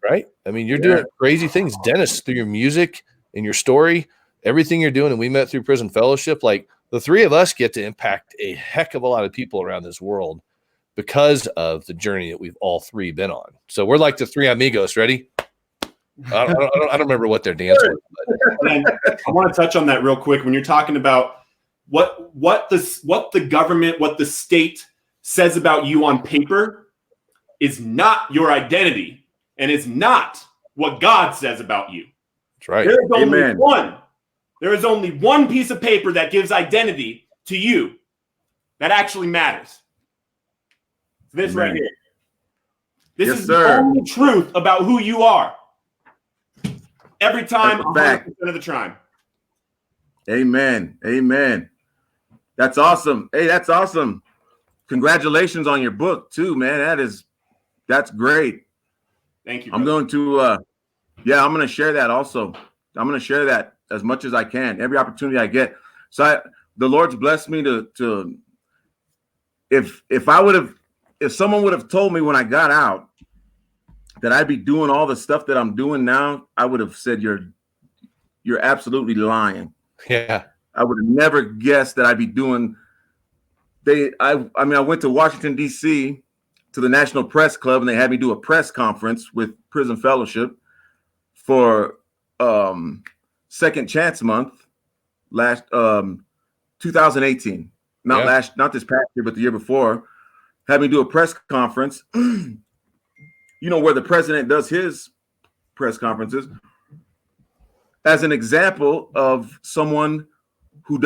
Right? I mean, you're doing crazy things, Dennis, through your music and your story, everything you're doing. And we met through Prison Fellowship. Like, the three of us get to impact a heck of a lot of people around this world because of the journey that we've all three been on. So we're like the three amigos. Ready? I don't remember what their dance was. But. And I want to touch on that real quick. When you're talking about what the government, what the state says about you on paper is not your identity. And it's not what God says about you. That's right. There is only one. There is only one piece of paper that gives identity to you that actually matters. This right here. This is the only truth about who you are. Every time, 100% of the time. Amen. Amen. That's awesome. Hey, that's awesome. Congratulations on your book too, man. That's great. Thank you. I'm going to, I'm going to share that also. I'm going to share that as much as I can, every opportunity I get. So the Lord's blessed me to if someone would have told me when I got out that I'd be doing all the stuff that I'm doing now, I would have said, you're absolutely lying. Yeah. I would have never guessed that I'd be doing. I went to Washington, D.C., to the National Press Club, and they had me do a press conference with Prison Fellowship for Second Chance Month last 2018. Not this past year, but the year before. Had me do a press conference, you know, where the president does his press conferences, as an example of someone who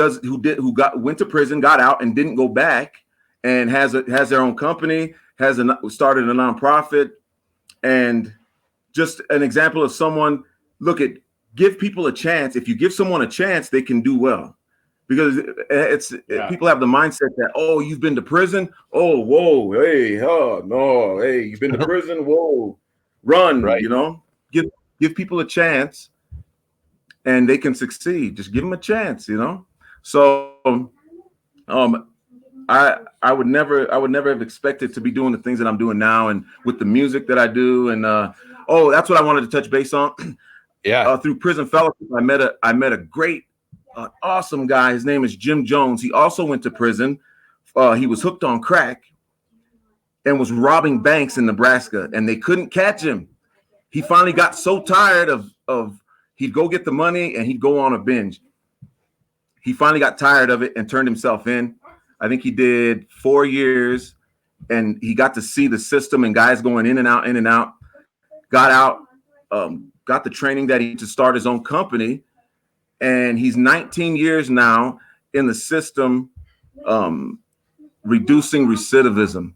went to prison, got out, and didn't go back, and has their own company, started a nonprofit, and just an example of someone. Give people a chance. If you give someone a chance, they can do well, because people have the mindset that, oh, you've been to prison. Oh, whoa, hey, no, hey, you've been to prison. Whoa, run, right. You know, give people a chance, and they can succeed. Just give them a chance, you know. So, I would never have expected to be doing the things that I'm doing now, and with the music that I do. And that's what I wanted to touch base on. Through Prison Fellowship, I met a great, awesome guy. His name is Jim Jones. He also went to prison. He was hooked on crack and was robbing banks in Nebraska, and they couldn't catch him. He finally got so tired of he'd go get the money and he'd go on a binge. He finally got tired of it and turned himself in. I think he did 4 years, and he got to see the system and guys going in and out, got out, got the training that he to start his own company. and he's 19 years now in the system, reducing recidivism.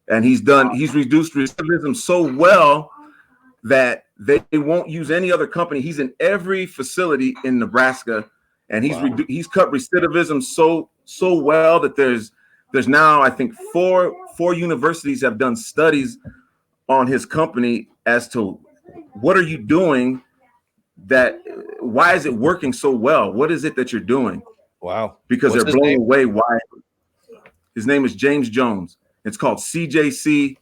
And he's reduced recidivism so well that they won't use any other company. He's in every facility in Nebraska, and he's cut recidivism so well that there's now, I think, four universities have done studies on his company as to what are you doing, why is it working so well? What is it that you're doing? Wow. Because they're blown away why. His name is James Jones. It's called CJC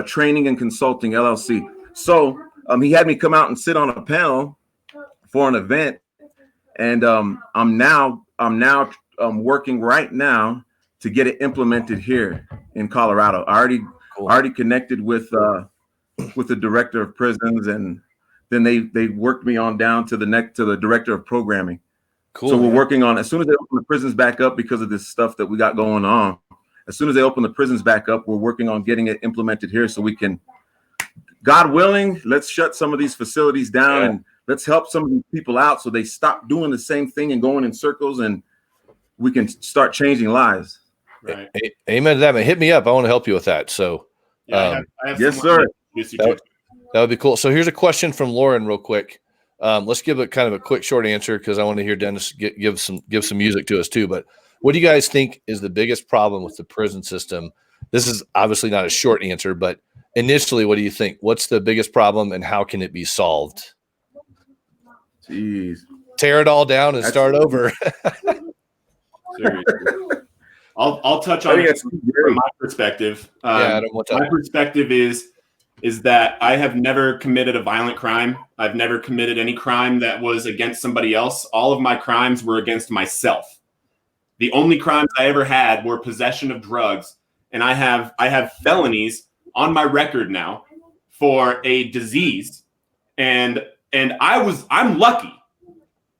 Training and Consulting LLC. So he had me come out and sit on a panel for an event, and I'm now working right now to get it implemented here in Colorado. I already connected with the director of prisons, and then they worked me on down to the director of programming. Cool. So we're working on, as soon as they open the prisons back up, because of this stuff that we got going on, as soon as they open the prisons back up, we're working on getting it implemented here so we can, God willing, let's shut some of these facilities down and let's help some of these people out so they stop doing the same thing and going in circles, and we can start changing lives. Right. Amen to that, man. Hit me up. I want to help you with that. So, I have yes, sir. That would be cool. So here's a question from Lauren real quick. Let's give it kind of a quick, short answer because I want to hear Dennis give some music to us too. But what do you guys think is the biggest problem with the prison system? This is obviously not a short answer, but initially, what do you think? What's the biggest problem and how can it be solved? Jeez. Tear it all down and start over. Seriously. I'll touch on it from my perspective. My perspective is that I have never committed a violent crime. I've never committed any crime that was against somebody else. All of my crimes were against myself. The only crimes I ever had were possession of drugs, and I have felonies on my record now for a disease, and I'm lucky.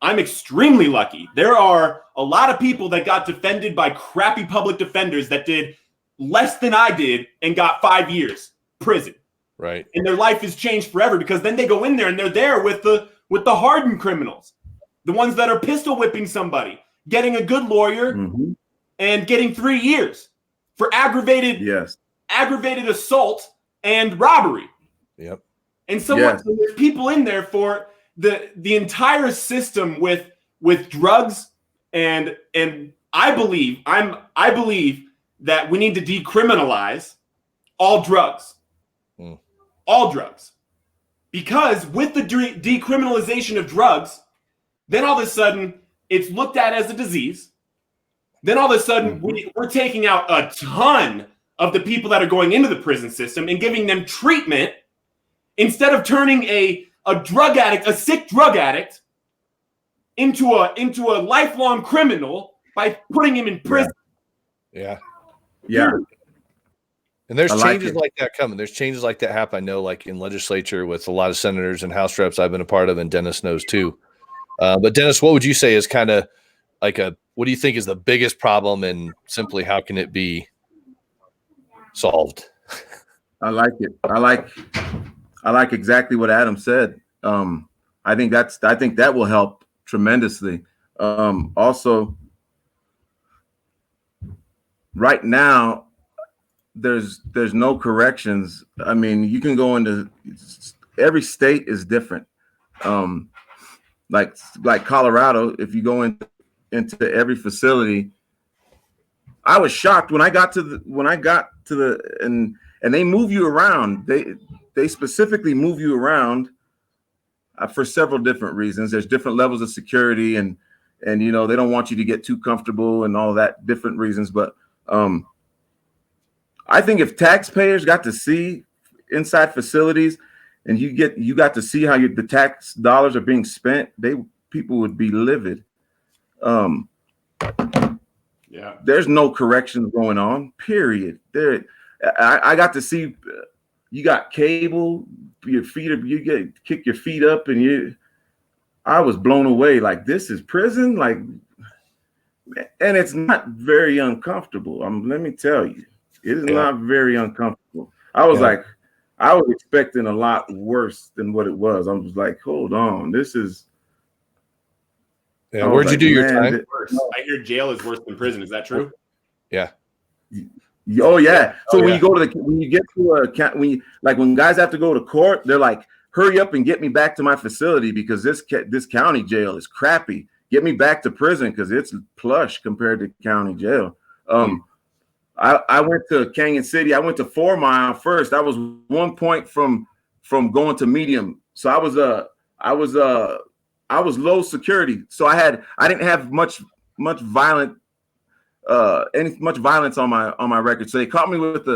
I'm extremely lucky. There are a lot of people that got defended by crappy public defenders that did less than I did and got 5 years prison. Right. And their life has changed forever because then they go in there and they're there with the hardened criminals, the ones that are pistol whipping somebody, getting a good lawyer and getting 3 years for aggravated assault and robbery. Yep. And so there's people in there for the entire system with drugs, and I believe that we need to decriminalize all drugs. All drugs. Because with the decriminalization of drugs, then all of a sudden it's looked at as a disease. Then all of a sudden we're taking out a ton of the people that are going into the prison system and giving them treatment instead of turning a drug addict, a sick drug addict, into a lifelong criminal by putting him in prison. Yeah. And there's changes like that coming. There's changes like that happen. I know, like in legislature with a lot of senators and House reps I've been a part of, and Dennis knows too. But Dennis, what would you say is kind of like what do you think is the biggest problem, and simply how can it be solved? I like it. I like exactly what Adam said. I think that will help tremendously. Also, right now, there's no corrections. I mean, you can go into every state is different. Like Colorado, if you go into every facility, I was shocked when I got to the and they move you around. They specifically move you around for several different reasons. There's different levels of security, and they don't want you to get too comfortable and all that, different reasons. But I think if taxpayers got to see inside facilities, and you got to see how the tax dollars are being spent, people would be livid. There's no corrections going on, period. I got to see, you got cable, your feet up, kick your feet up, and I was blown away. Like, this is prison, like, and it's not very uncomfortable. Let me tell you, it is not very uncomfortable. I was expecting a lot worse than what it was. I was like, hold on, this is Yeah, where'd you do your time? I hear jail is worse than prison. Is that true? Yeah. Oh yeah. So when you go to when you get to when guys have to go to court, they're like, hurry up and get me back to my facility because this county jail is crappy. Get me back to prison because it's plush compared to county jail. I went to Canyon City. I went to 4 Mile first. I was 1 point from going to medium. So I was low security. So I didn't have much violence on my record. So they caught me with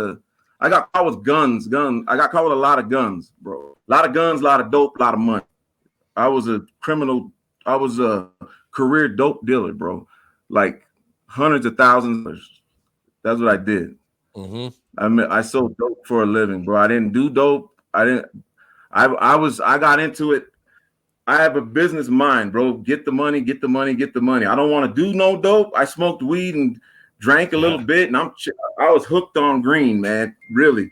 I got caught with guns. I got caught with a lot of guns, bro. A lot of guns, a lot of dope, a lot of money. I was a criminal. I was a career dope dealer, bro. Like hundreds of thousands of dollars. That's what I did. I sold dope for a living, bro. I didn't do dope. I got into it. I have a business mind, bro. Get the money. I don't want to do no dope. I smoked weed and drank a little bit, and I was hooked on green, man. Really.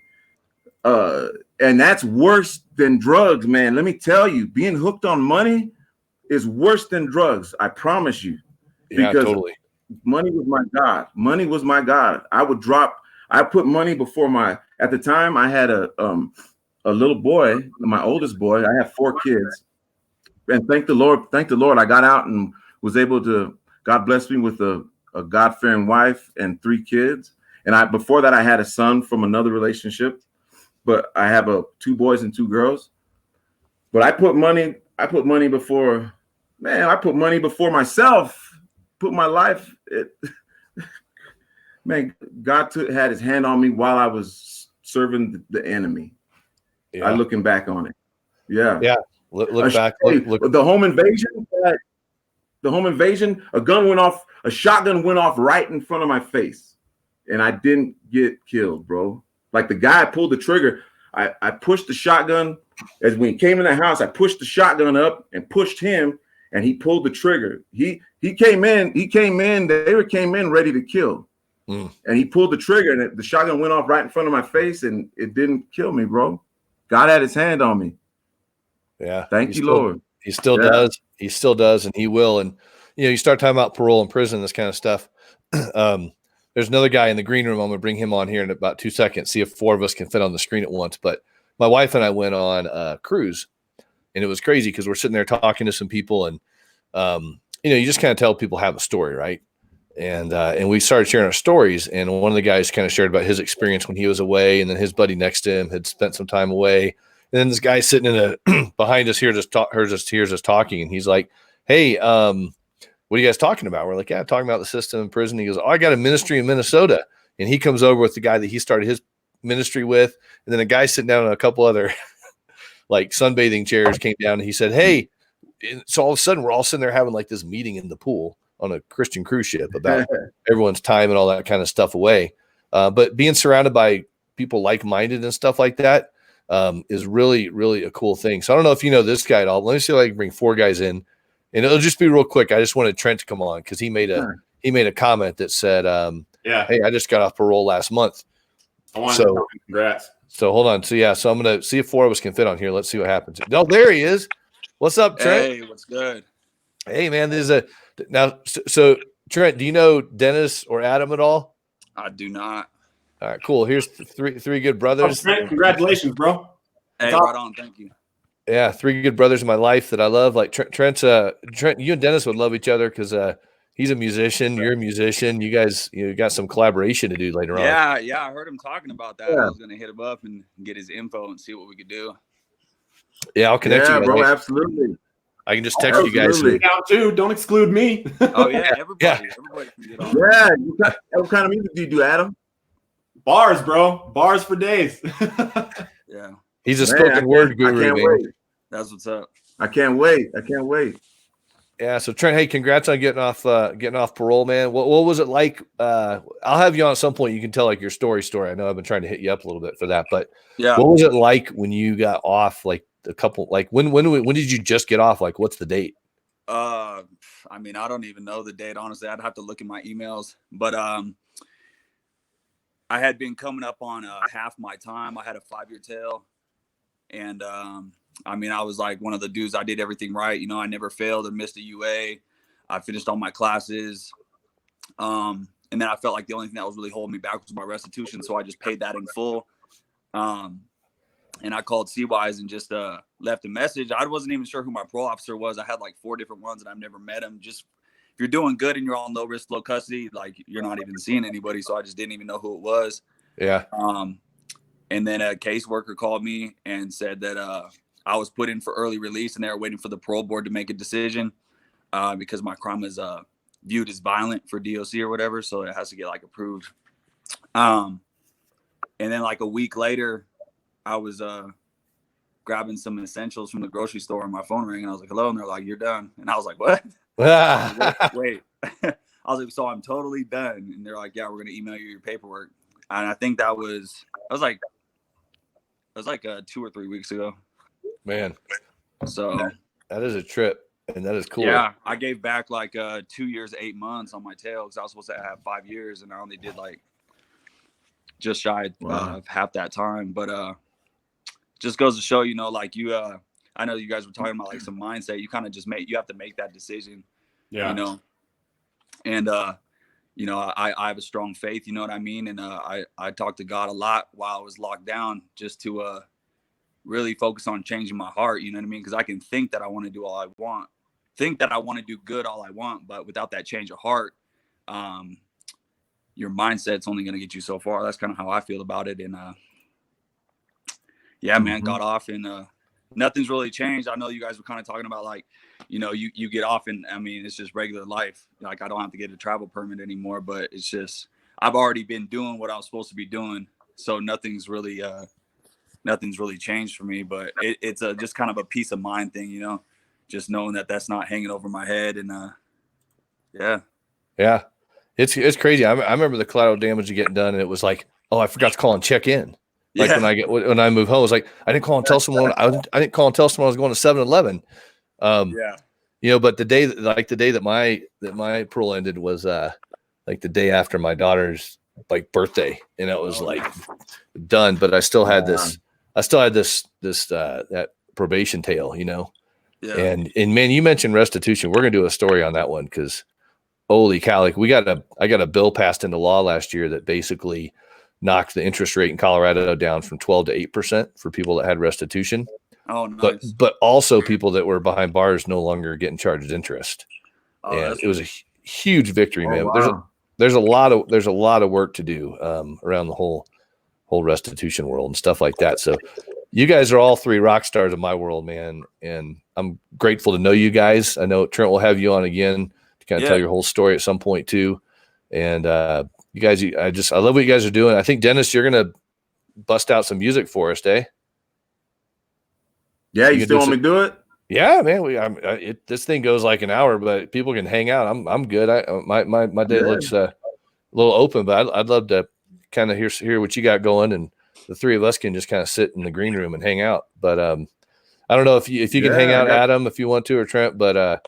And that's worse than drugs, man. Let me tell you, being hooked on money is worse than drugs. I promise you. Yeah, because totally. Money was my God. Money was my God. I put money before at the time I had a little boy, my oldest boy. I have 4 kids. And thank the Lord, I got out and was able to, God blessed me with a God-fearing wife and 3 kids. And before that, I had a son from another relationship, but I have 2 boys and 2 girls. But I put money before myself, put my life. Man, God had his hand on me while I was serving the enemy. Yeah. Looking back on it. Yeah. Yeah. Look back. Look. The home invasion, a shotgun went off right in front of my face, and I didn't get killed, bro. Like the guy pulled the trigger. I pushed the shotgun as when he came in the house. I pushed the shotgun up and pushed him, and he pulled the trigger. He came in. They came in ready to kill, and he pulled the trigger, and the shotgun went off right in front of my face, and it didn't kill me, bro. God had his hand on me. Yeah. Thank you, Lord. He still does. He still does, and he will. And you start talking about parole and prison, this kind of stuff. There's another guy in the green room. I'm gonna bring him on here in about 2 seconds. See if 4 of us can fit on the screen at once. But my wife and I went on a cruise, and it was crazy because we're sitting there talking to some people, and you just kind of tell people have a story, right? And we started sharing our stories, and one of the guys kind of shared about his experience when he was away, and then his buddy next to him had spent some time away. And then this guy sitting behind us here hears us talking, and he's like, "Hey, what are you guys talking about?" We're like, "Yeah, talking about the system in prison." He goes, "Oh, I got a ministry in Minnesota," and he comes over with the guy that he started his ministry with, and then a guy sitting down on a couple other like sunbathing chairs came down, and he said, "Hey," so all of a sudden we're all sitting there having like this meeting in the pool on a Christian cruise ship about everyone's time and all that kind of stuff away. But being surrounded by people like-minded and stuff like that is really, really a cool thing. So I don't know if you know this guy at all. Let me see if I can bring 4 guys in, and it'll just be real quick. I just wanted Trent to come on because he made a comment that said, "Hey, I just got off parole last month." Congrats. So hold on. So I'm gonna see if 4 of us can fit on here. Let's see what happens. Oh, there he is. What's up, Trent? Hey, what's good? Hey, man. So Trent, do you know Dennis or Adam at all? I do not. All right, cool. Here's three good brothers. Trent, congratulations, bro. Hey, right on. Thank you. Yeah, 3 good brothers in my life that I love. Like Trent, you and Dennis would love each other because he's a musician. You're a musician. You guys, got some collaboration to do later on. Yeah. I heard him talking about that. I was gonna hit him up and get his info and see what we could do. Yeah, I'll connect you guys. Bro, absolutely. I can just text you guys. Out too. Don't exclude me. Oh yeah, everybody can get on. Yeah, what kind of music do you do, Adam? Bars, bro. Bars for days. Yeah. He's a spoken word guru. I can't wait. That's what's up. I can't wait. Yeah. So Trent, hey, congrats on getting off parole, man. What was it like? I'll have you on at some point. You can tell like your story. I know I've been trying to hit you up a little bit for that, but yeah. What was it like when you got off? Like a couple, like when did you just get off? Like, what's the date? I mean, I don't even know the date. Honestly, I'd have to look in my emails, but I had been coming up on half my time. I had a 5-year tail. And, I mean, I was like one of the dudes, I did everything right. I never failed or missed a UA. I finished all my classes. And then I felt like the only thing that was really holding me back was my restitution. So I just paid that in full. And I called C-Wise and just left a message. I wasn't even sure who my parole officer was. I had like 4 different ones and I've never met him. Just if you're doing good and you're on low risk, low custody, like you're not even seeing anybody. So I just didn't even know who it was. Yeah. And then a caseworker called me and said that I was put in for early release and they were waiting for the parole board to make a decision because my crime is viewed as violent for DOC or whatever. So it has to get like approved. And then like a week later, I was grabbing some essentials from the grocery store and my phone rang and I was like, hello. And they're like, you're done. And I was like, what? Wait. I was like, so I'm totally done. And they're like, yeah, we're going to email you your paperwork. And I think that was like 2 or 3 weeks ago. Man. So that is a trip and that is cool. Yeah. I gave back like 2 years, 8 months on my tail because I was supposed to have 5 years and I only did like just shy of half that time. But just goes to show, you know, like you, I know you guys were talking about like some mindset. You kind of just you have to make that decision, you know, and, you know, I have a strong faith, you know what I mean? And I talked to God a lot while I was locked down just to really focus on changing my heart, you know what I mean? Because I can think that I want to do all I want, think that I want to do good all I want, but without that change of heart, your mindset's only going to get you so far. That's kind of how I feel about it. And yeah, man, got off and nothing's really changed. I know you guys were kind of talking about like, you know, you get off and I mean, it's just regular life. Like I don't have to get a travel permit anymore, but it's just, I've already been doing what I was supposed to be doing. So nothing's really changed for me, but it's just kind of a peace of mind thing, you know, just knowing that that's not hanging over my head. And yeah. It's crazy. I remember the collateral damage getting done and it was like, oh, I forgot to call and check in. Like when I moved home, I was like, I didn't call and tell someone I didn't call and tell someone I was going to 7-Eleven. You know, but the day that my parole ended was like the day after my daughter's like birthday, and it was like done. But I still had that probation tail, you know. Yeah. And man, you mentioned restitution. We're gonna do a story on that one because holy cow, like I got a bill passed into law last year that basically knocked the interest rate in Colorado down from 12 to 8% for people that had restitution. Oh, nice. But also people that were behind bars no longer getting charged interest. Oh, and it was a huge victory, man. Wow. There's a lot of work to do around the whole restitution world and stuff like that. So you guys are all 3 rock stars of my world, man. And I'm grateful to know you guys. I know Trent will have you on again to kind of tell your whole story at some point too. And you guys, I love what you guys are doing. I think Dennis, you're going to bust out some music for us, eh? Yeah, you still want me to do it? Yeah, man. This thing goes like an hour, but people can hang out. I'm good. My day looks a little open, but I'd love to kind of hear what you got going, and the 3 of us can just kind of sit in the green room and hang out. But I don't know if you can hang out, Adam, if you want to, or Trent. But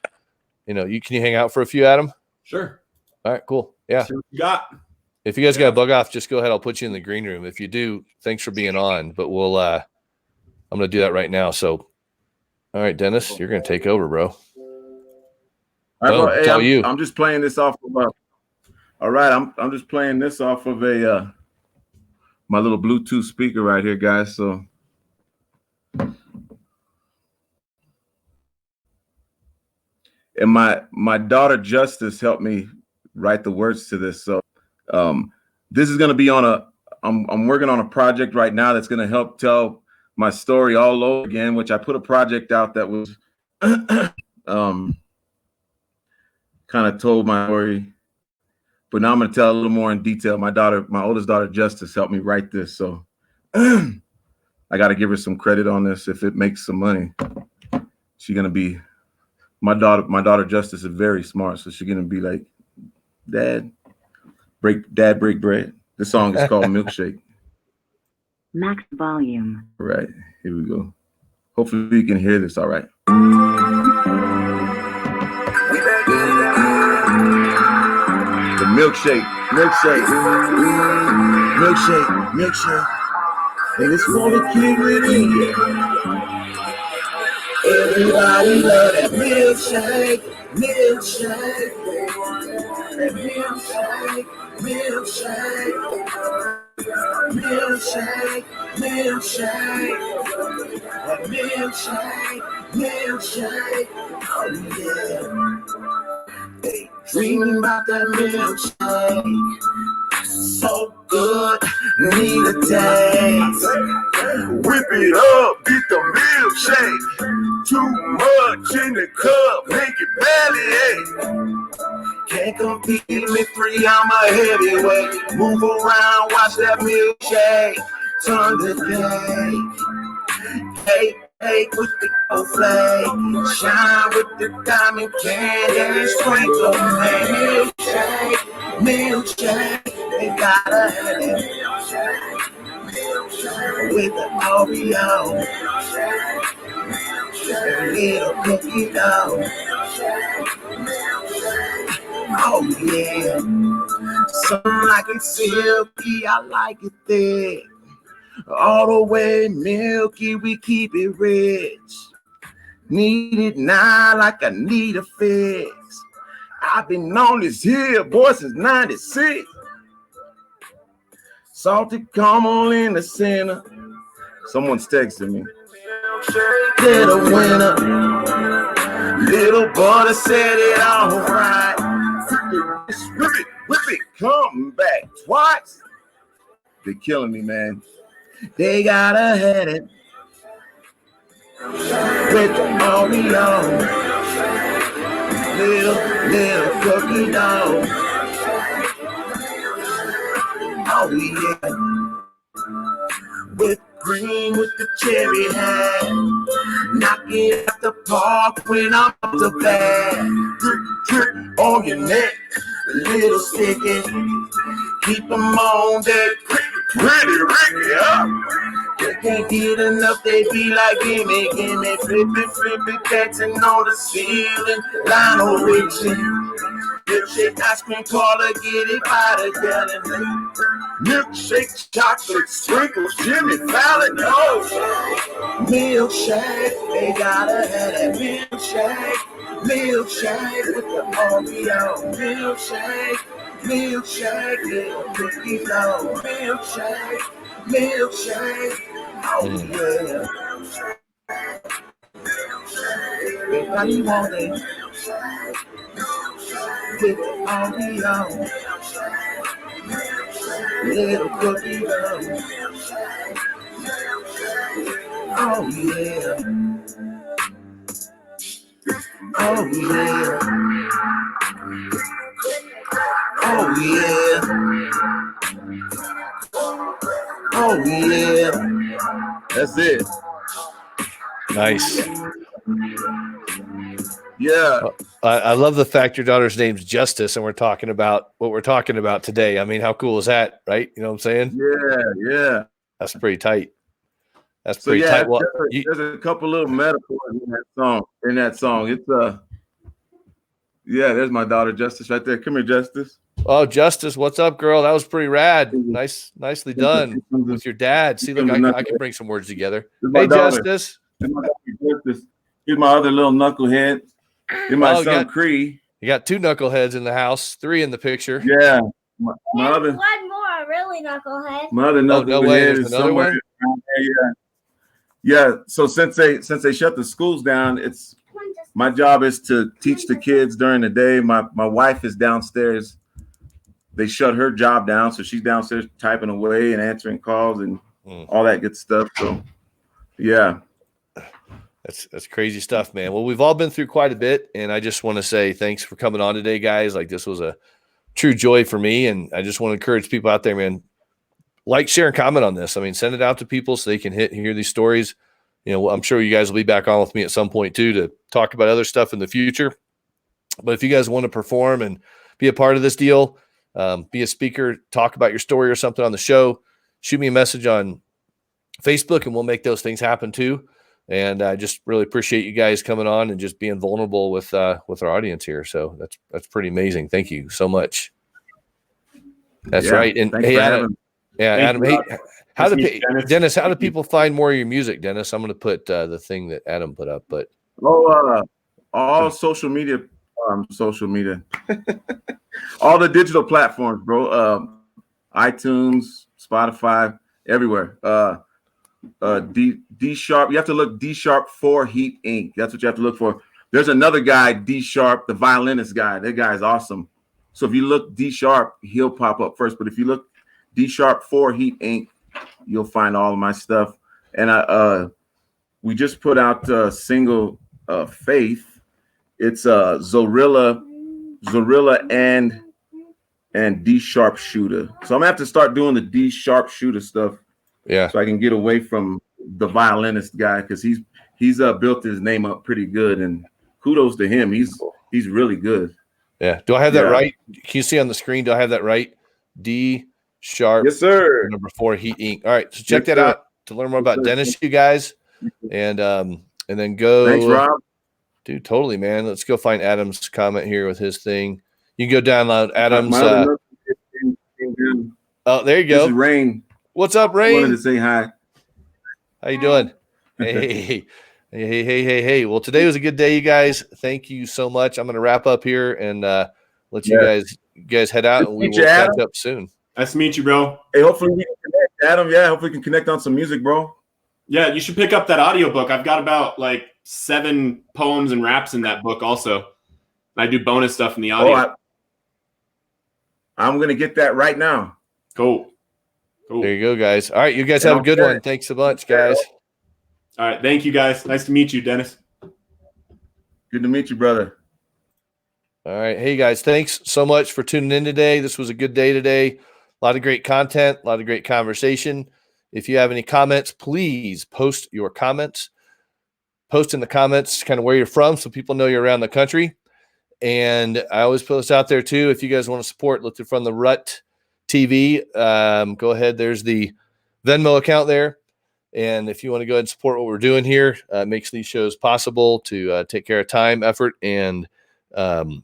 you know, can you hang out for a few, Adam? Sure. All right, cool. Yeah. See what you got. If you guys got to bug off, just go ahead. I'll put you in the green room. If you do, thanks for being on. But we'll I'm going to do that right now. So, all right, Dennis, you're going to take over, bro. All right, bro. Hey, I'm just playing this off of all right, I'm just playing this off of my little Bluetooth speaker right here, guys. So and my daughter Justice helped me write the words to this. So this is going to be on I'm working on a project right now that's going to help tell my story all over again, which I put a project out that was kind of told my story, but now I'm going to tell a little more in detail. My oldest daughter Justice helped me write this, so I got to give her some credit on this. If it makes some money, she's going to be my daughter Justice is very smart, so she's going to be like, Dad, break bread. This song is called Milkshake. Max volume. All right, here we go. Hopefully you can hear this all right. The milkshake. And it's for the kid within you. Everybody love that milkshake. milkshake, milkshake, milkshake, milkshake, milkshake, milkshake, milkshake. Oh yeah. Hey, dreaming about that milkshake. So good, need a taste. Whip it up, get the milkshake. Too much in the cup, make it bellyache. Can't compete with 3, I'm a heavyweight. Move around, watch that milkshake. Turn the cake. Cake with the gold flake. Shine with the diamond candy. Sprinkle milkshake. Milkshake, they gotta have it. With the Oreo, a little cookie dough. Oh yeah, something like it silky, I like it thick. All the way milky, we keep it rich. Need it now like I need a fix. I've been on this here, boy, since 96. Salted caramel in the center. Someone's texting me. Little winner. Little butter said it all right. Whip it, come back twice. They're killing me, man. They gotta have it. With the Oreo. Little cookie dough. Oh yeah. With green with the cherry hat. Knocking at the park when I'm up to bed. Drip on your neck. Little sticky. Keep them on that pretty Ricky up. They can't get enough, they be like, gimme, flip it, dancing on the ceiling, Lionel Richie. Milkshake, ice cream parlor, get it by the gallon. Milkshake, chocolate, sprinkles, Jimmy Fallon, milkshake, they gotta have that milkshake with the Oreo, milkshake, little cookie dough, milkshake, oh yeah. Everybody want it. With the Oreo, little cookie dough. Oh yeah. Oh yeah. Oh yeah. Oh yeah. That's it. Nice. Yeah. I love the fact your daughter's name's Justice, and we're talking about what we're talking about today. I mean, how cool is that, right? You know what I'm saying? Yeah. That's pretty tight. That's So pretty yeah, tight. Well, there's a couple little metaphors in that song. It's yeah, there's my daughter Justice right there. Come here, Justice. oh, Justice, what's up, girl? That was pretty rad. Nicely done with your dad. See, look, I can bring some words together. Hey, Justice. Here's my daughter, Justice. Here's my other little knucklehead. Here's my son, Cree. You got 2 knuckleheads in the house, 3 in the picture. Yeah. My other one more, really knucklehead. My other knucklehead no way. is Another somewhere. one? Yeah. So since they shut the schools down, it's my job is to teach the kids during the day. My wife is downstairs. They shut her job down, so she's downstairs typing away and answering calls and all that good stuff. So yeah. That's crazy stuff, man. Well, we've all been through quite a bit, and I just want to say thanks for coming on today, guys. Like, this was a true joy for me, and I just want to encourage people out there, man. Like, share, and comment on this. I mean, send it out to people so they can hear these stories. You know, I'm sure you guys will be back on with me at some point too to talk about other stuff in the future. But if you guys want to perform and be a part of this deal, be a speaker, talk about your story or something on the show, shoot me a message on Facebook, and we'll make those things happen too. And I just really appreciate you guys coming on and just being vulnerable with our audience here. So that's pretty amazing. Thank you so much. That's right. And hey, Adam. Yeah, Adam. Hey, Dennis? How do people find more of your music, Dennis? I'm going to put the thing that Adam put up. But all social media social media. All the digital platforms, bro. iTunes, Spotify, everywhere. D Sharp. You have to look D Sharp 4 Heat Inc. That's what you have to look for. There's another guy, D Sharp, the violinist guy. That guy is awesome. So if you look D Sharp, he'll pop up first. But if you look D Sharp 4 Heat Inc., you'll find all of my stuff. And we just put out a single, Faith. It's Zorilla and D Sharp Shoota. So I'm gonna have to start doing the D Sharp Shoota stuff. Yeah. So I can get away from the violinist guy, because he's built his name up pretty good, and kudos to him. He's really good. Yeah. Do I have that right? Can you see on the screen? Do I have that right? D Sharp. Yes, sir. Number 4 Heat Inc. All right. So check that out to learn more about Dennis, you guys. And then go. Thanks, Rob. Dude, totally, man. Let's go find Adam's comment here with his thing. You can go download Adam's. Oh, there you go. This is Rain. What's up, I Rain? wanted to say hi. How you doing? Hey. Well, today was a good day, you guys. Thank you so much. I'm going to wrap up here and let you guys head out, and we will catch up soon. Nice to meet you, bro. Hey, hopefully we can connect, Adam. Yeah, hopefully we can connect on some music, bro. Yeah, you should pick up that audiobook. I've got about like 7 poems and raps in that book also. I do bonus stuff in the audio. I'm going to get that right now. Cool. There you go, guys. All right, you guys have a good one. Thanks so much, guys. All right, thank you, guys. Nice to meet you, Dennis. Good to meet you, brother. All right. Hey, guys, thanks so much for tuning in today. This was a good day today. A lot of great content, a lot of great conversation. If you have any comments, please post your comments. Post in the comments kind of where you're from so people know you're around the country. And I always put this out there, too. If you guys want to support Lifted from the Rut TV, go ahead. There's the Venmo account there. And if you want to go ahead and support what we're doing here, makes these shows possible to take care of time, effort, and good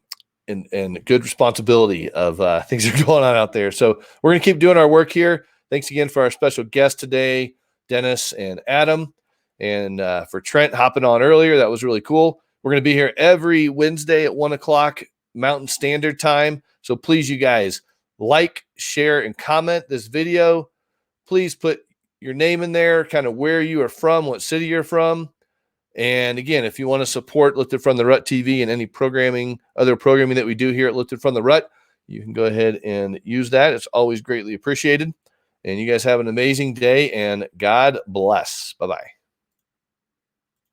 responsibility of things that are going on out there. So we're going to keep doing our work here. Thanks again for our special guests today, Dennis and Adam, and for Trent hopping on earlier. That was really cool. We're going to be here every Wednesday at 1 o'clock Mountain Standard Time. So please, you guys, like, share, and comment this video. Please put your name in there, kind of where you are from, what city you're from. And again, if you want to support Lifted from the Rut TV and any other programming that we do here at Lifted from the Rut, you can go ahead and use that. It's always greatly appreciated. And you guys have an amazing day, and God bless. Bye-bye.